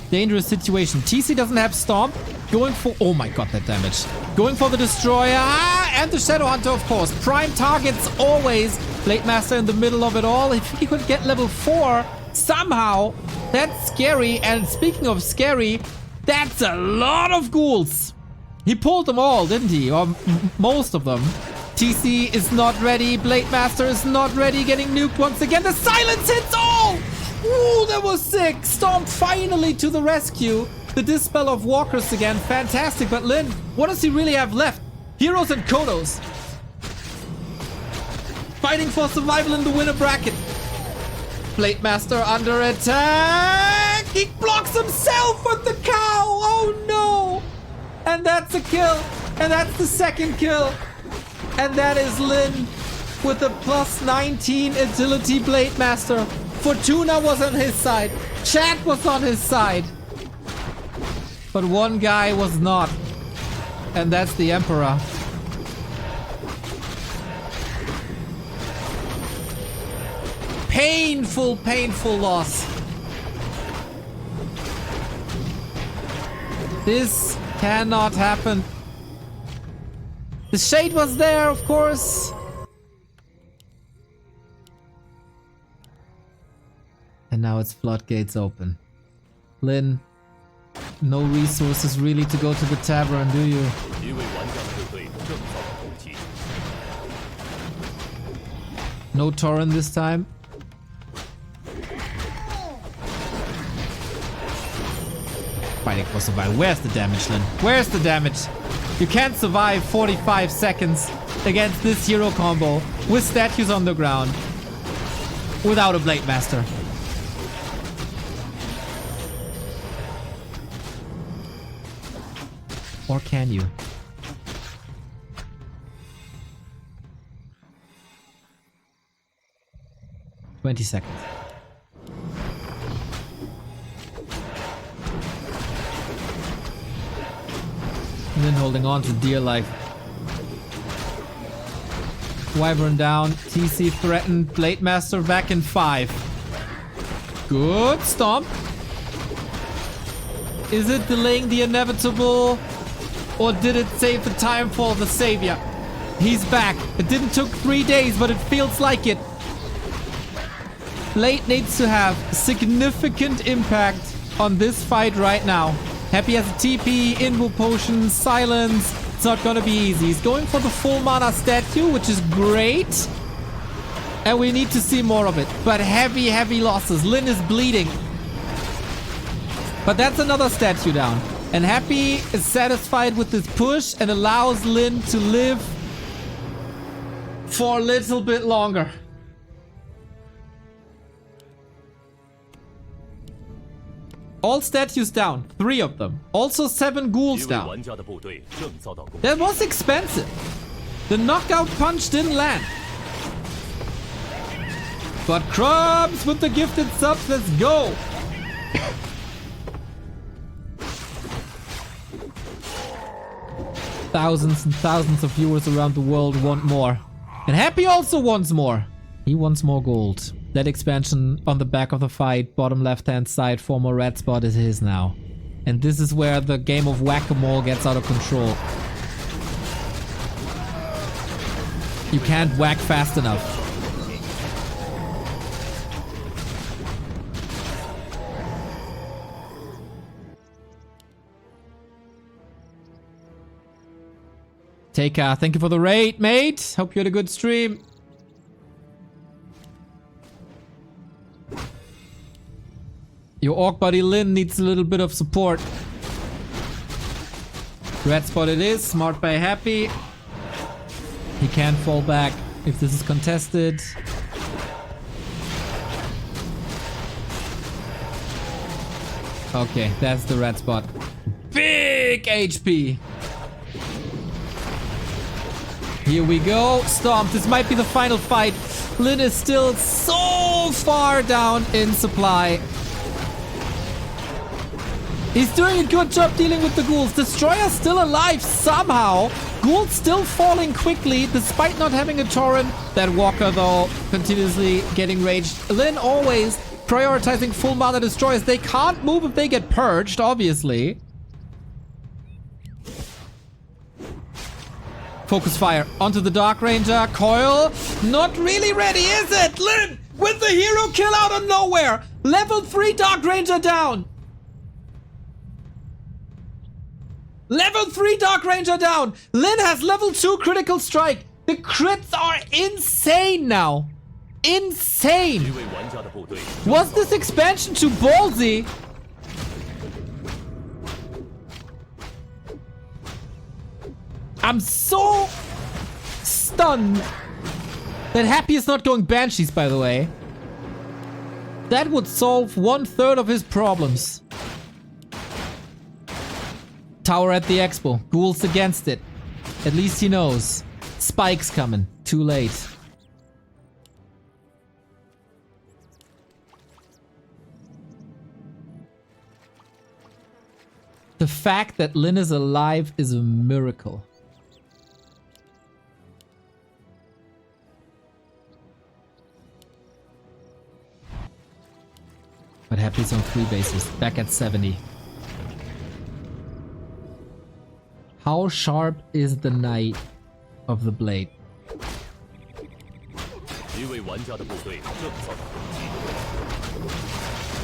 Dangerous situation. TC doesn't have Stomp. Going for, oh my god, that damage. Going for the Destroyer. Ah, and the Shadow Hunter, of course. Prime targets always. Blade Master in the middle of it all. If he could get level 4 somehow, that's scary. And speaking of scary, that's a lot of ghouls. He pulled them all, didn't he? Or most of them. TC is not ready. Blade Master is not ready. Getting nuked once again. The silence hits all! Ooh, that was sick. Storm finally to the rescue. The Dispel of Walkers again. Fantastic. But Lin, what does he really have left? Heroes and Kodos. Fighting for survival in the winner bracket. Blade Master under attack. He blocks himself with the cow. Oh no. And that's a kill. And that's the second kill. And that is Lin with a +19 agility Blade Master. Fortuna was on his side. Chat was on his side. But one guy was not. And that's the Emperor. Painful, painful loss. This cannot happen. The shade was there, of course. And now it's floodgates open. Lin, no resources really to go to the tavern, do you? No Torrent this time. Fighting for survival. Where's the damage, Lin? Where's the damage? You can't survive 45 seconds against this hero combo with statues on the ground without a Blade Master. Or can you? "20 seconds. And then holding on to dear life. Wyvern down. TC threatened. Blade Master back in 5. Good stomp. Is it delaying the inevitable? Or did it save the time for the savior? He's back. It didn't took 3 days, but it feels like it. Blade needs to have significant impact on this fight right now. Happy has a TP, Invo Potion, Silence. It's not gonna be easy. He's going for the full mana statue, which is great. And we need to see more of it. But heavy, heavy losses. Lin is bleeding. But that's another statue down. And Happy is satisfied with this push and allows Lin to live for a little bit longer. All statues down. 3 of them. Also 7 ghouls down. That was expensive. The knockout punch didn't land. But Krubs with the gifted subs. Let's go. Thousands and thousands of viewers around the world want more. And Happy also wants more. He wants more gold. That expansion on the back of the fight, bottom left-hand side, former red spot is his now. And this is where the game of whack-a-mole gets out of control. You can't whack fast enough. Take thank you for the raid, mate. Hope you had a good stream. Your orc buddy Lin needs a little bit of support. Red spot it is. Smart by Happy. He can't fall back if this is contested. Okay, that's the red spot. Big HP. Here we go. Stomp. This might be the final fight. Lin is still so far down in supply. He's doing a good job dealing with the ghouls. Destroyer's still alive somehow. Ghouls still falling quickly despite not having a torrent. That Walker though, continuously getting raged. Lin always prioritizing full mana destroyers. They can't move if they get purged, obviously. Focus fire onto the Dark Ranger. Coil, not really ready, is it? Lin with the hero kill out of nowhere. Level 3 Dark Ranger down. Level 3 Dark Ranger down. Lin has level 2 critical strike. The crits are insane now. Insane. Was this expansion too ballsy? I'm so stunned that Happy is not going Banshees, by the way. That would solve 1/3 of his problems. Tower at the expo. Ghouls against it. At least he knows. Spike's coming. Too late. The fact that Lin is alive is a miracle. But Happy's on 3 bases. Back at 70. How sharp is the Knight of the Blade?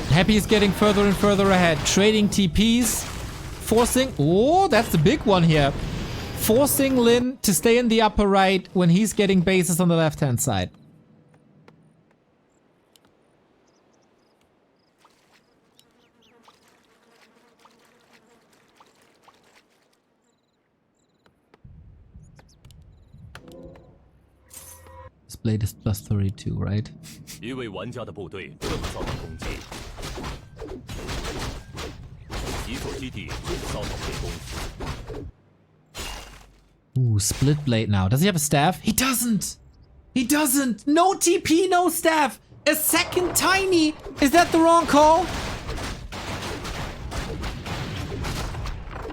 Happy is getting further and further ahead. Trading TPs. Forcing... Oh, that's the big one here. Forcing Lin to stay in the upper right when he's getting bases on the left-hand side. This blade is plus 32, right? Ooh, split blade now. Does he have a staff? He doesn't! He doesn't! No TP, no staff! A second tiny! Is that the wrong call?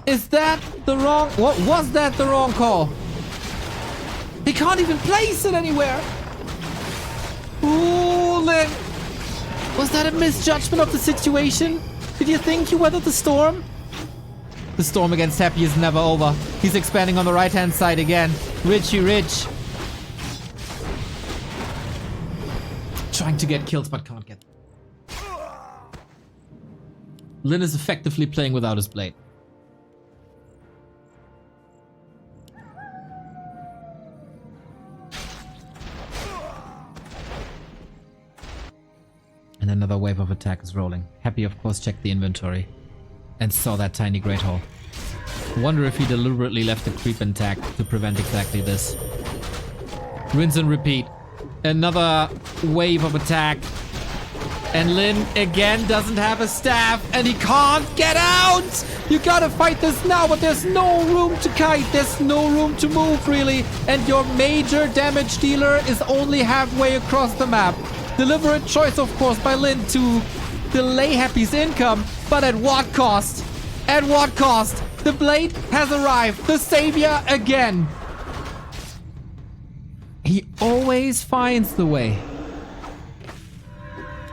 Is that the wrong... What was that the wrong call? He can't even place it anywhere! Ooh, Lin! Was that a misjudgment of the situation? Did you think you weathered the storm? The storm against Happy is never over. He's expanding on the right-hand side again. Richie Rich. Trying to get kills, but can't get them. Lin is effectively playing without his blade. And another wave of attack is rolling. Happy, of course, checked the inventory and saw that tiny Great Hall. Wonder if he deliberately left the creep intact to prevent exactly this. Rinse and repeat. Another wave of attack. And Lin again doesn't have a staff and he can't get out! You gotta fight this now, but there's no room to kite. There's no room to move, really. And your major damage dealer is only halfway across the map. Deliberate choice, of course, by Lin to delay Happy's income, but at what cost? At what cost? The blade has arrived. The savior again. He always finds the way.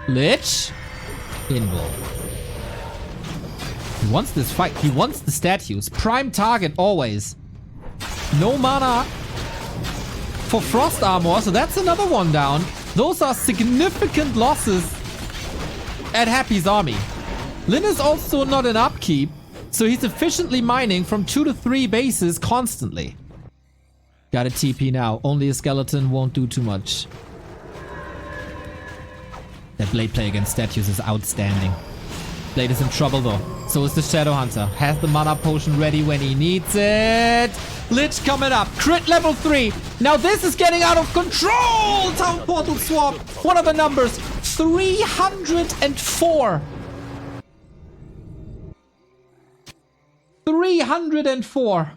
Lich? Invul. He wants this fight. He wants the statues. Prime target always. No mana for Frost Armor, so that's another one down. Those are significant losses at Happy's army. Lin is also not in upkeep, so he's efficiently mining from 2 to 3 bases constantly. Got a TP now. Only a skeleton won't do too much. That blade play against statues is outstanding. Blade is in trouble though. So is the Shadow Hunter. Has the mana potion ready when he needs it. Lich coming up. Crit level 3. Now this is getting out of control. Town Portal swap. What are the numbers? 304. 304.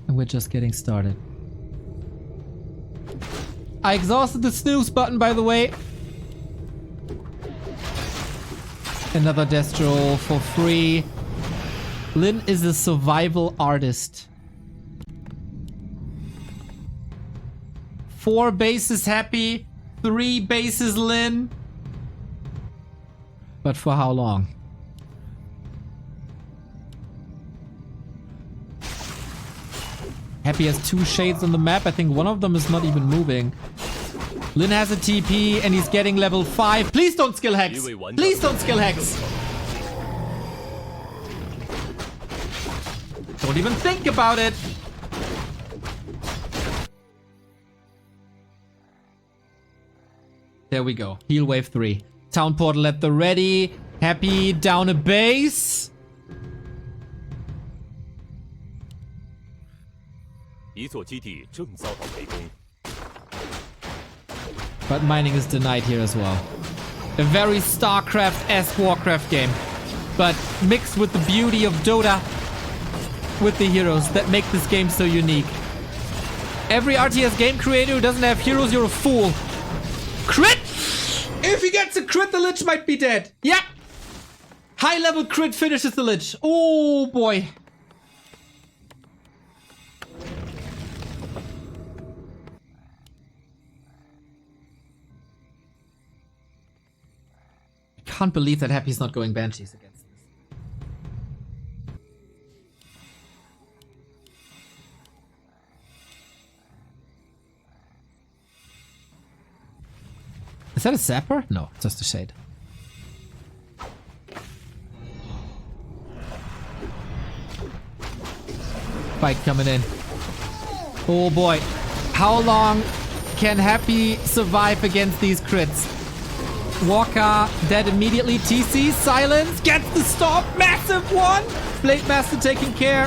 And we're just getting started. I exhausted the snooze button, by the way. Another Destro for free. Lin is a survival artist. 4 bases happy, 3 bases Lin. But for how long? Happy has 2 shades on the map. I think one of them is not even moving. Lin has a TP and he's getting level 5. Please don't skill hex. Please don't skill hex. Don't even think about it. There we go. Heal wave 3. Town Portal at the ready. Happy down a base. But mining is denied here as well. A very StarCraft-esque Warcraft game. But mixed with the beauty of Dota with the heroes that make this game so unique. Every RTS game creator who doesn't have heroes, you're a fool. Crit! If he gets a crit, the Lich might be dead. Yep. High level crit finishes the Lich. Oh boy. Can't believe that Happy's not going Banshees against this. Is that a Zapper? No, just a Shade. Fight coming in. Oh boy. How long can Happy survive against these crits? Walker dead immediately. TC, silence, gets the stop. Massive one. Blade Master taking care.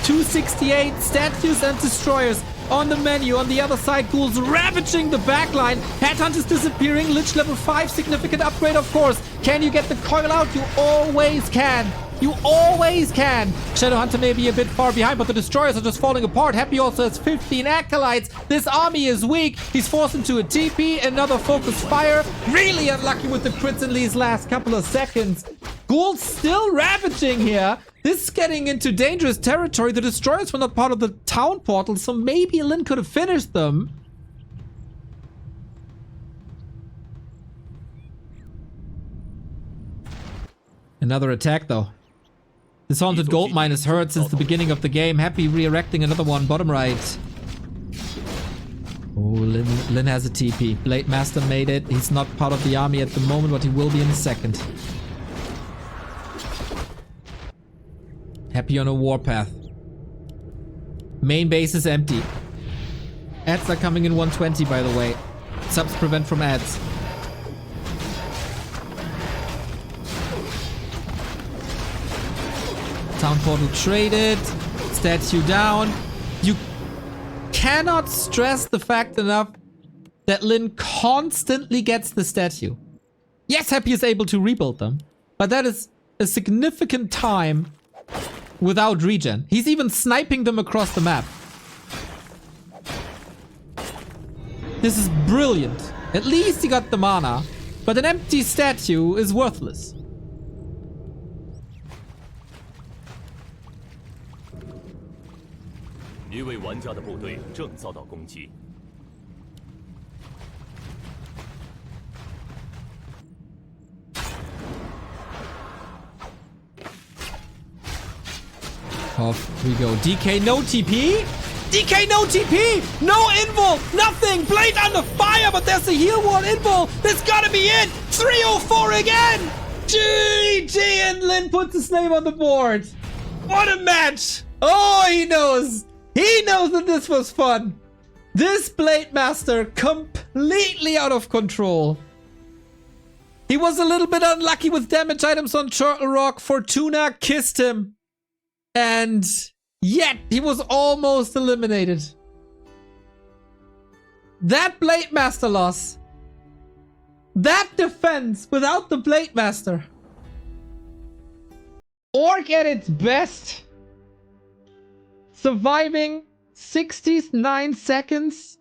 268 statues and destroyers on the menu. On the other side, ghouls ravaging the backline. Headhunters disappearing. Lich level 5, significant upgrade, of course. Can you get the coil out? You always can. You always can. Shadowhunter may be a bit far behind, but the destroyers are just falling apart. Happy also has 15 acolytes. This army is weak. He's forced into a TP. Another focus fire. Really unlucky with the crits in these last couple of seconds. Ghouls still ravaging here. This is getting into dangerous territory. The destroyers were not part of the town portal, so maybe Lin could have finished them. Another attack though. This haunted gold mine is hurt since the beginning of the game. Happy re-erecting another one bottom right. Oh, Lin has a TP. Blade Master made it. He's not part of the army at the moment, but he will be in a second. Happy on a warpath. Main base is empty. Ads are coming in 120, by the way. Subs prevent from ads. Town portal traded. Statue down. You cannot stress the fact enough that Lin constantly gets the statue. Yes, Happy is able to rebuild them, but that is a significant time without regen. He's even sniping them across the map. This is brilliant. At least he got the mana, but an empty statue is worthless. Off we go. DK no TP? DK no TP! No invul! Nothing! Blade under fire, but there's a heal wall invul! That's gotta be it! 304 again! GG! And Lin puts his name on the board! What a match! Oh, he knows! He knows that this was fun! This Blade Master completely completely out of control. He was a little bit unlucky with damage items on Turtle Rock. Fortuna kissed him. And yet he was almost eliminated. That Blade Master loss. That defense without the Blade Master. Orc at its best. Surviving 69 seconds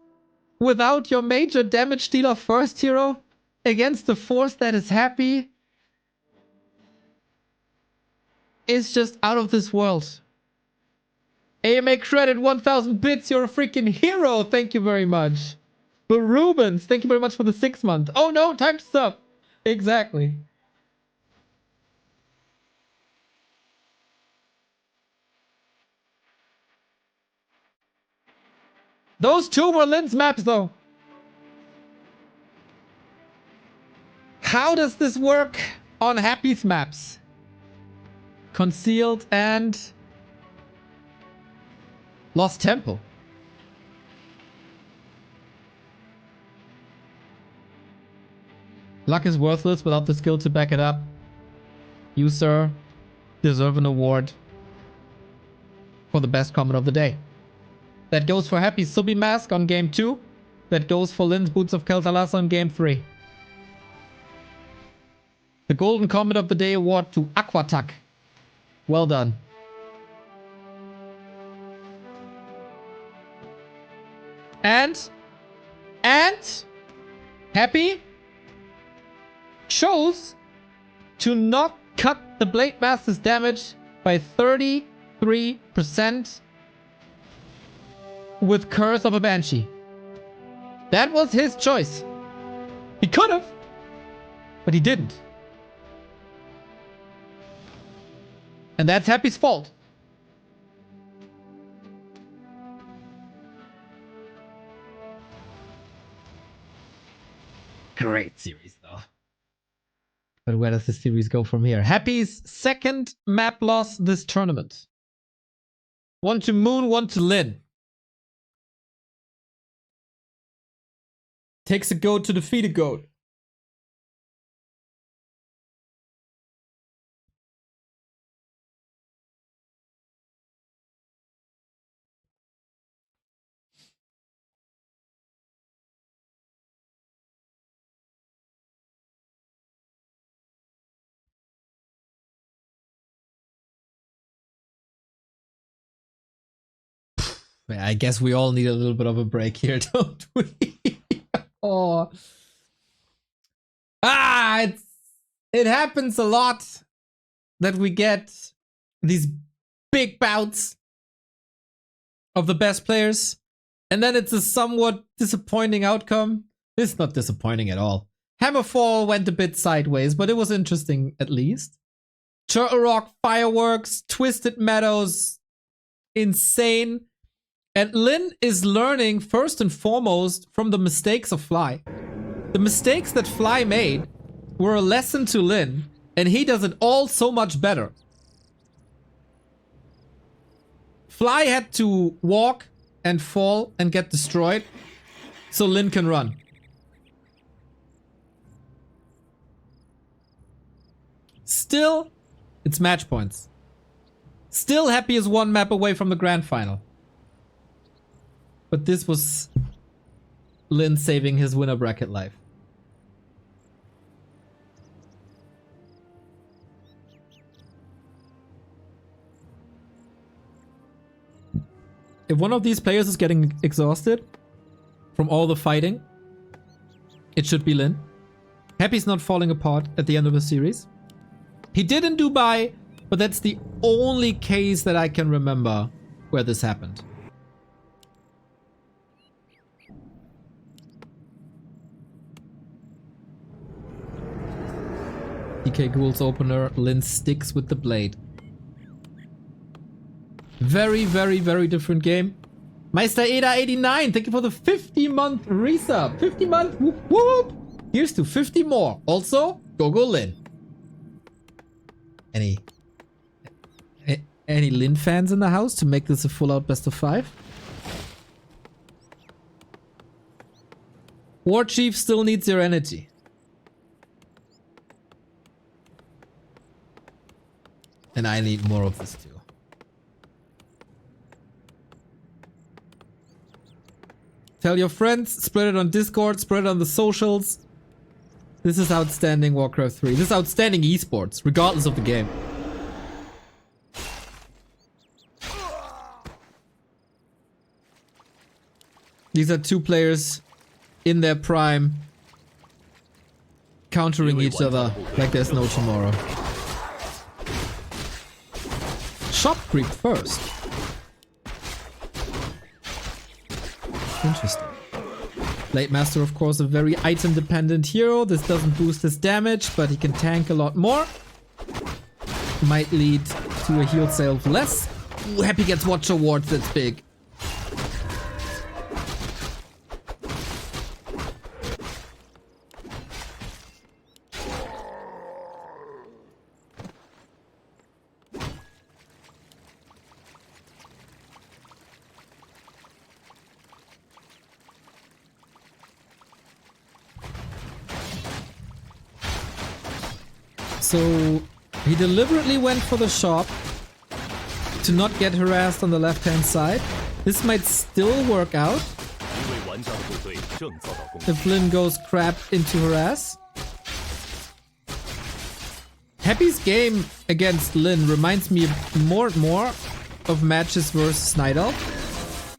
without your major damage dealer first hero against a force that is happy is just out of this world. AMA credit 1000 bits, you're a freaking hero, thank you very much. But Rubens, thank you very much for the 6 months. Oh no, time to sub. Exactly. Those two were Lin's maps though. How does this work on Happy's maps? Concealed and Lost Temple. Luck is worthless without the skill to back it up. You, sir, deserve an award for the best comment of the day. That goes for Happy's Subi Mask on game 2. That goes for Lin's Boots of Kel'Thuzad on game 3. The Golden Comment of the Day award to Aquatuck. Well done. And Happy chose to not cut the Blade Master's damage by 33% with Curse of a Banshee. That was his choice. He could have, but he didn't. And that's Happy's fault. Great series, though. But where does this series go from here? Happy's second map loss this tournament. One to Moon, one to Lin. Takes a goat to defeat a goat. I guess we all need a little bit of a break here, don't we? Oh. It happens a lot that we get these big bouts of the best players, and then it's a somewhat disappointing outcome. It's not disappointing at all. Hammerfall went a bit sideways, but it was interesting at least. Turtle Rock, Fireworks, Twisted Meadows, insane. And Lin is learning first and foremost from the mistakes of Fly. The mistakes that Fly made were a lesson to Lin, and he does it all so much better. Fly had to walk and fall and get destroyed, so Lin can run. Still, it's match points. Still, Happy is one map away from the grand final. But this was Lin saving his winner bracket life. If one of these players is getting exhausted from all the fighting, it should be Lin. Happy's not falling apart at the end of the series. He did in Dubai, but that's the only case that I can remember where this happened. DK Ghoul's opener, Lin sticks with the blade. Very, very, very different game. Meister Eda 89, thank you for the 50-month resub. 50 months, whoop whoop. Here's to 50 more. Also, go Lin. Any Lin fans in the house to make this a full-out best of 5? War Chief still needs your energy. And I need more of this too. Tell your friends, spread it on Discord, spread it on the socials. This is outstanding Warcraft 3. This is outstanding esports, regardless of the game. These are two players in their prime, countering each other like there's no tomorrow. Shop creep first. Interesting. Blade Master, of course, a very item-dependent hero. This doesn't boost his damage, but he can tank a lot more. Might lead to a heal sale of less. Ooh, Happy gets Watch Awards, that's big. So he deliberately went for the shop to not get harassed on the left-hand side. This might still work out if Lin goes crap into harass. Happy's game against Lin reminds me more and more of matches versus Night Elf.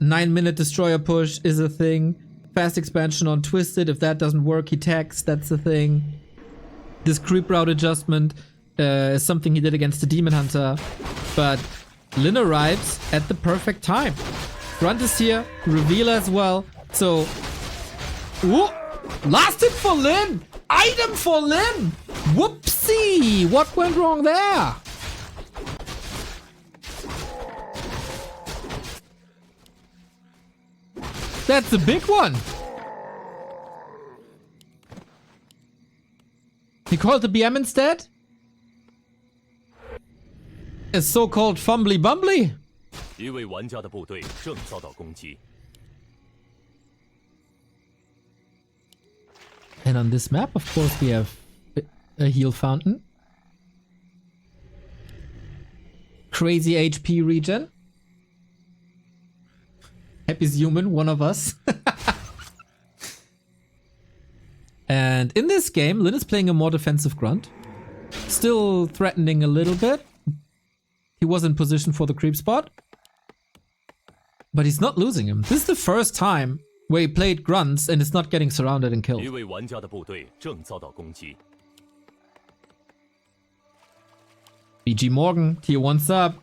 9-minute destroyer push is a thing. Fast expansion on Twisted. If that doesn't work, he tags. That's a thing. This creep route adjustment is something he did against the Demon Hunter. But Lin arrives at the perfect time. Grunt is here. Reveal as well. So... Ooh, last hit for Lin! Item for Lin! Whoopsie! What went wrong there? That's a big one! He called the BM instead? A so-called fumbly bumbly? And on this map, of course, we have a heal fountain. Crazy HP regen. Happy's human, one of us. And in this game, Lin is playing a more defensive Grunt. Still threatening a little bit. He was in position for the creep spot. But he's not losing him. This is the first time where he played Grunts and is not getting surrounded and killed. BG Morgan, tier 1 sub.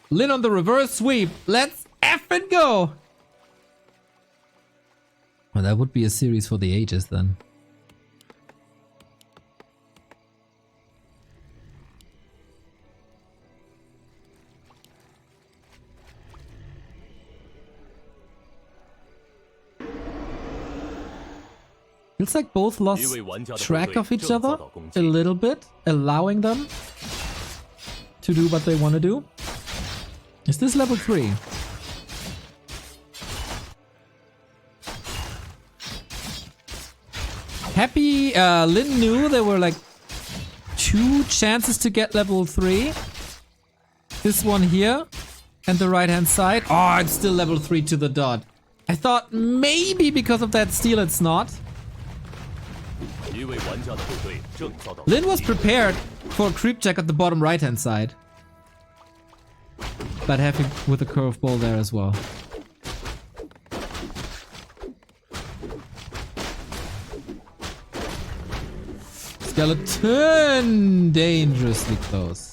Lin on the reverse sweep. Let's effing go! Well, that would be a series for the ages then. Feels like both lost track of each other a little bit, allowing them to do what they want to do. Is this level 3? Happy, Lin knew there were like 2 chances to get level 3. This one here and the right hand side. Oh, it's still level 3 to the dot. I thought maybe because of that steal it's not. Lin was prepared for a creep check at the bottom right hand side. But Happy with a curveball there as well. Skeleton! Dangerously close.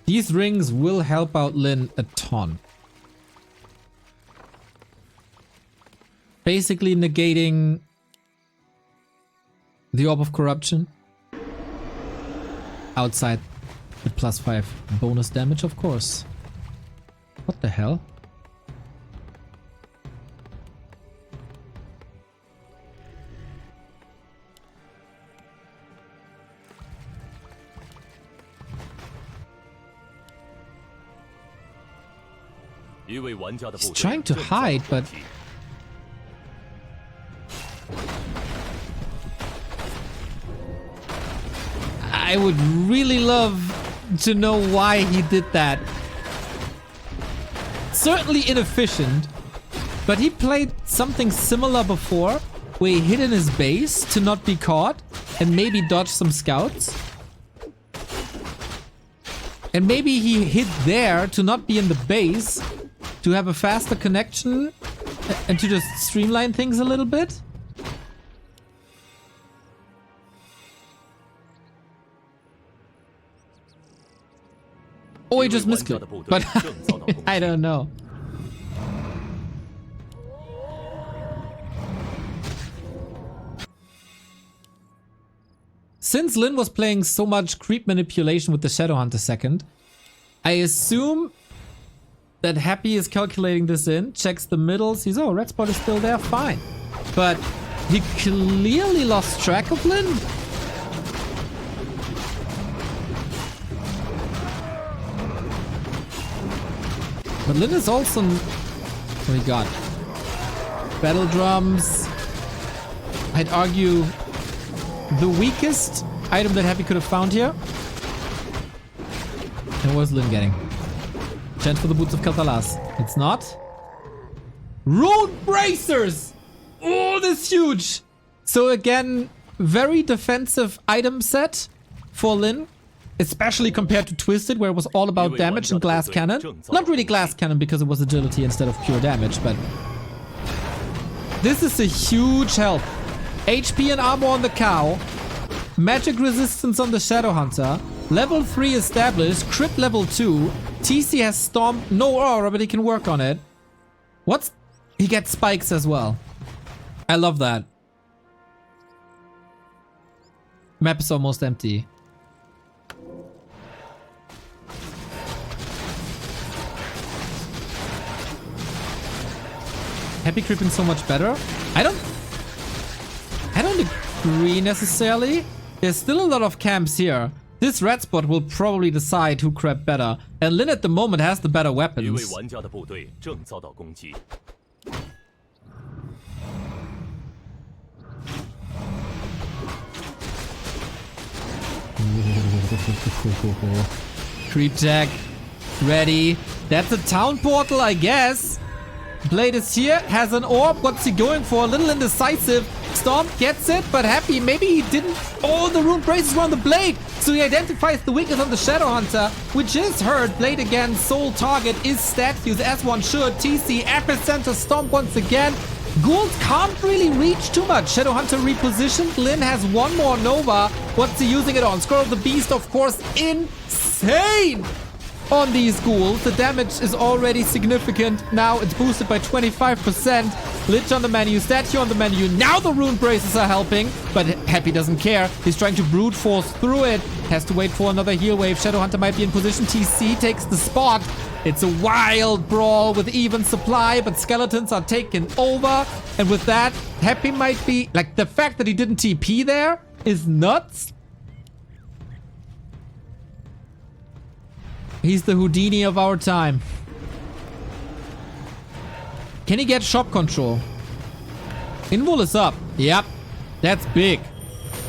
These rings will help out Lin a ton. Basically negating the Orb of Corruption. Outside the +5 bonus damage, of course. What the hell? He's trying to hide, but... I would really love to know why he did that. Certainly inefficient, but he played something similar before, where he hid in his base to not be caught and maybe dodge some scouts. And maybe he hid there to not be in the base, to have a faster connection and to just streamline things a little bit. Oh, he just misclicked, but I don't know. Since Lin was playing so much creep manipulation with the Shadowhunter second, I assume that Happy is calculating this in, checks the middle, sees, oh, red spot is still there, fine. But he clearly lost track of Lin. But Lin is also... What do we got? Battle drums. I'd argue the weakest item that Happy could have found here. And what was Lin getting? Chance for the boots of Katalas. It's not. Rune bracers! Oh, this is huge! So again, very defensive item set for Lin. Especially compared to Twisted, where it was all about damage and glass cannon. Not really glass cannon because it was agility instead of pure damage, but... This is a huge help. HP and armor on the cow. Magic resistance on the Shadowhunter. Level 3 established. Crit level 2. TC has Storm. No aura, but he can work on it. What's... He gets spikes as well. I love that. Map is almost empty. Happy creeping so much better. I don't agree necessarily. There's still a lot of camps here. This red spot will probably decide who crept better. And Lin at the moment has the better weapons. Creep tag. Ready. That's a town portal, I guess. Blade is here, has an orb. What's he going for? A little indecisive. Storm gets it, but Happy, maybe he didn't. Oh, the rune braces were on the Blade. So he identifies the weakness on the Shadowhunter, which is hurt. Blade again, sole target is statues, as one should. TC, epicenter, Storm once again. Gould can't really reach too much. Shadowhunter repositioned. Lin has one more Nova. What's he using it on? Scroll of the Beast, of course, insane! On these ghouls, the damage is already significant. Now it's boosted by 25%. Lich on the menu, statue on the menu. Now the rune braces are helping, but Happy doesn't care. He's trying to brute force through it. Has to wait for another heal wave. Shadowhunter might be in position. TC takes the spot. It's a wild brawl with even supply, but skeletons are taken over. And with that, Happy might be... Like, the fact that he didn't TP there is nuts. He's the Houdini of our time. Can he get shop control? Invul is up. Yep. That's big.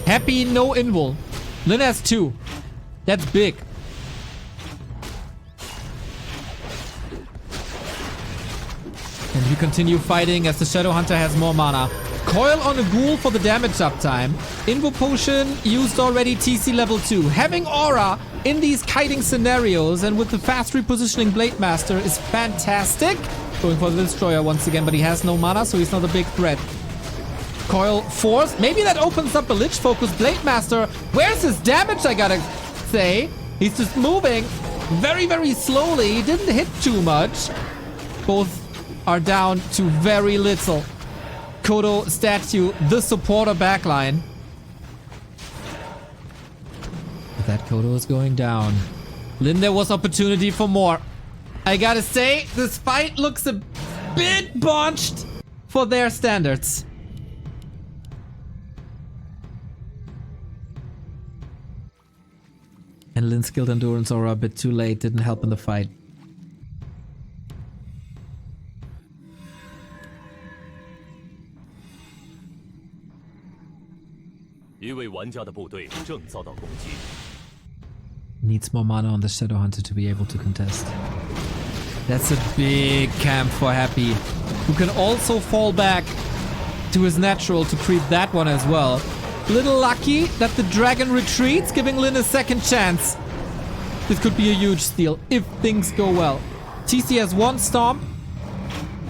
Happy, no Invul. Lin has 2. That's big. And we continue fighting as the Shadowhunter has more mana. Coil on a ghoul for the damage uptime. Invo potion used already, TC level 2. Having aura in these kiting scenarios and with the fast repositioning Blade Master is fantastic. Going for the Destroyer once again, but he has no mana, so he's not a big threat. Coil force. Maybe that opens up a Lich focus. Blade Master. Where's his damage, I gotta say? He's just moving very, very slowly. He didn't hit too much. Both are down to very little. Kodo statue, the supporter backline. But that Kodo is going down. Lin, there was opportunity for more. I gotta say, this fight looks a bit botched for their standards. And Lin's skilled endurance aura a bit too late, didn't help in the fight. Needs more mana on the Shadow Hunter to be able to contest. That's a big camp for Happy, who can also fall back to his natural to creep that one as well. Little lucky that the dragon retreats, giving Lin a second chance. This could be a huge steal if things go well. TC has one stomp.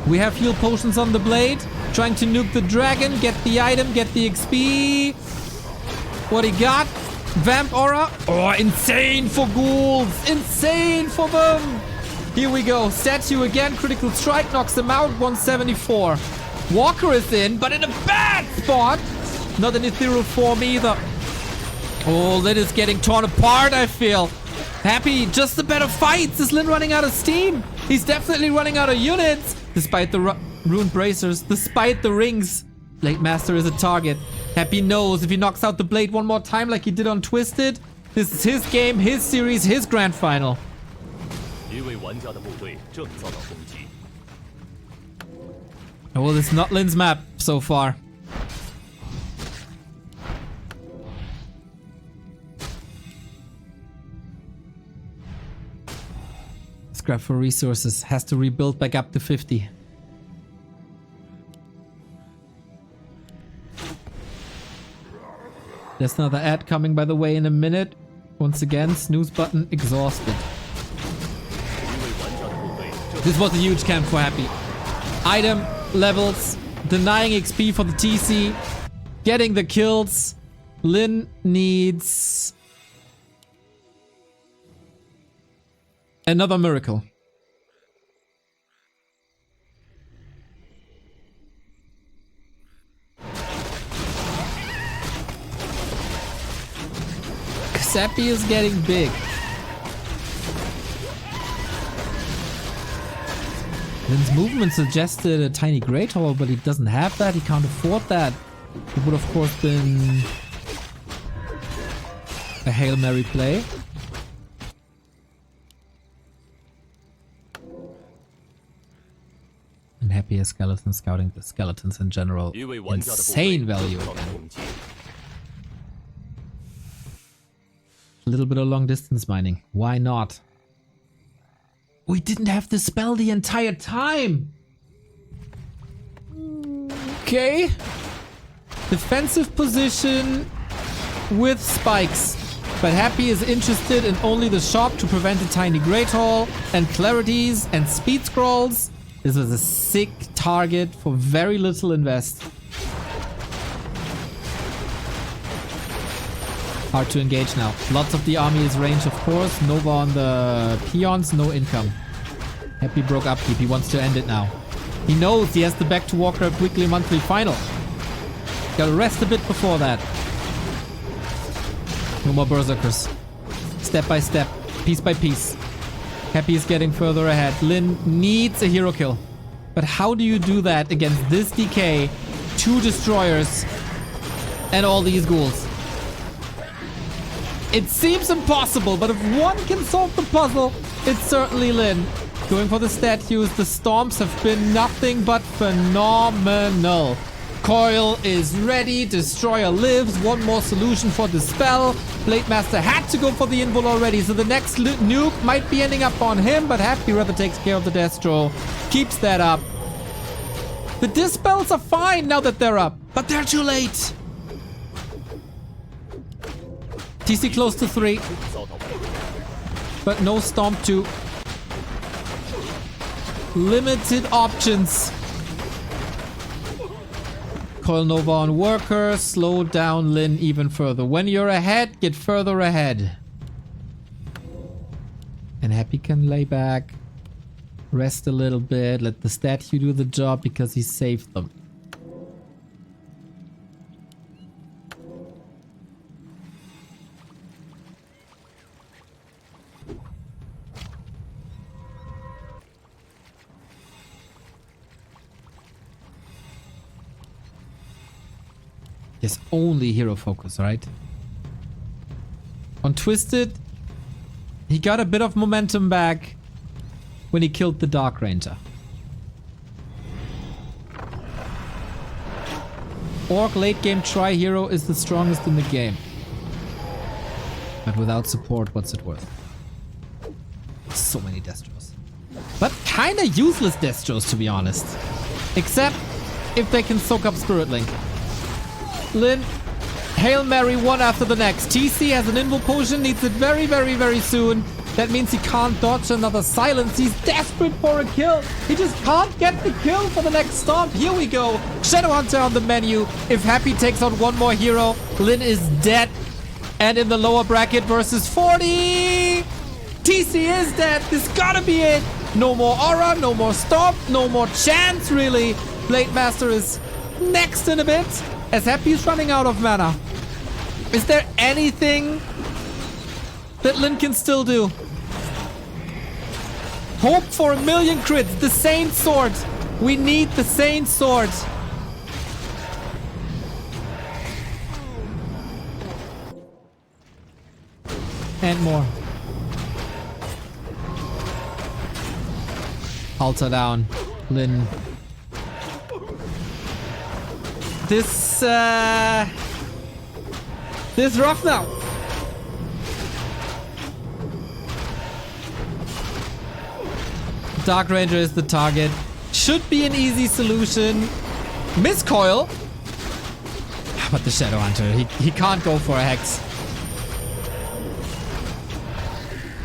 We have heal potions on the blade. Trying to nuke the dragon, get the item, get the XP. What he got? Vamp Aura. Oh, insane for ghouls. Insane for them. Here we go. Statue again. Critical strike knocks him out. 174. Walker is in, but in a bad spot. Not an ethereal form either. Oh, Lin is getting torn apart, I feel. Happy, just the better fights. Is Lin running out of steam? He's definitely running out of units. Despite the Rune Bracers, despite the rings. Blade Master is a target. Happy knows if he knocks out the blade one more time like he did on Twisted, this is his game, his series, his grand final. Well, this is not Lin's map so far. Scrap for resources, has to rebuild back up to 50. There's another ad coming, by the way, in a minute. Once again, snooze button exhausted. This was a huge camp for Happy. Item levels, denying XP for the TC, getting the kills. Lin needs another miracle. Happy is getting big. Lin's movement suggested a tiny Great Hall, but he doesn't have that. He can't afford that. It would, of course, been a Hail Mary play. And Happy as skeleton scouting the skeletons in general. Insane value. A little bit of long distance mining. Why not? We didn't have the spell the entire time. Okay. Defensive position with spikes. But Happy is interested in only the shop to prevent a tiny Great Hall and clarities and speed scrolls. This was a sick target for very little invest. Hard to engage now. Lots of the army is range, of course. Nova on the peons, no income. Happy broke upkeep. He wants to end it now. He knows he has the Back to Warcraft weekly monthly final. Gotta rest a bit before that. No more berserkers. Step by step, piece by piece. Happy is getting further ahead. Lin needs a hero kill. But how do you do that against this DK, 2 destroyers, and all these ghouls? It seems impossible, but if one can solve the puzzle, it's certainly Lin. Going for the statues, the storms have been nothing but phenomenal. Coil is ready, Destroyer lives, one more solution for the spell. Blade Master had to go for the invul already, so the next nuke might be ending up on him, but Happy rather takes care of the Destro. Keeps that up. The dispels are fine now that they're up, but they're too late. TC close to 3. But no Stomp 2. Limited options. Coil Nova on Worker. Slow down Lin even further. When you're ahead, get further ahead. And Happy can lay back. Rest a little bit. Let the statue do the job because he saved them. There's only hero focus, right? On Twisted, he got a bit of momentum back when he killed the Dark Ranger. Orc late game try hero is the strongest in the game. But without support, what's it worth? So many Destros. But kinda useless Destros, to be honest. Except if they can soak up Spirit Link. Lin, Hail Mary one after the next. TC has an Invo Potion, needs it very, very, very soon. That means he can't dodge another silence. He's desperate for a kill. He just can't get the kill for the next stomp. Here we go. Shadowhunter on the menu. If Happy takes on one more hero, Lin is dead. And in the lower bracket versus 40. TC is dead. This gotta be it. No more aura, no more stomp, no more chance, really. Blade Master is next in a bit. As Happy is running out of mana. Is there anything that Lin can still do? Hope for a million crits. The Saint Sword. We need the Saint Sword. And more. Altar down. Lin. This rough now. Dark Ranger is the target. Should be an easy solution. Miscoil. But the Shadowhunter, he can't go for a Hex.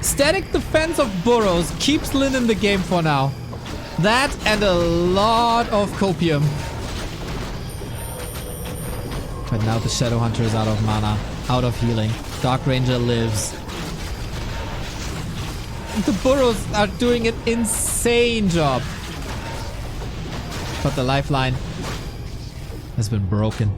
Static defense of Burrows keeps Lin in the game for now. That and a lot of copium. But now the Shadowhunter is out of mana, out of healing. Dark Ranger lives. The Burrows are doing an insane job. But the lifeline has been broken.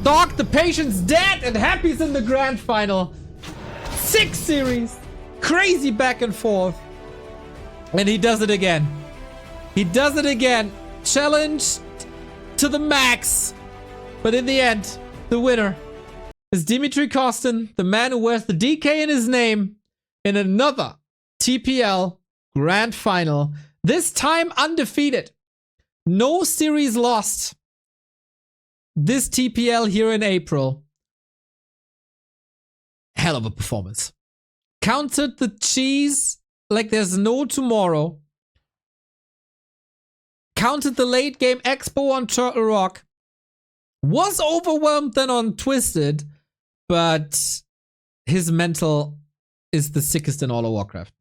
Dog, the patient's dead and Happy's in the grand final. 6 series. Crazy back and forth. And he does it again. He does it again. Challenged to the max. But in the end, the winner is Dimitri Kostin, the man who wears the DK in his name, in another TPL Grand Final. This time undefeated. No series lost. This TPL here in April. Hell of a performance. Countered the cheese like there's no tomorrow. Countered the late game Expo on Turtle Rock. Was overwhelmed then on Twisted. But his mental is the sickest in all of Warcraft.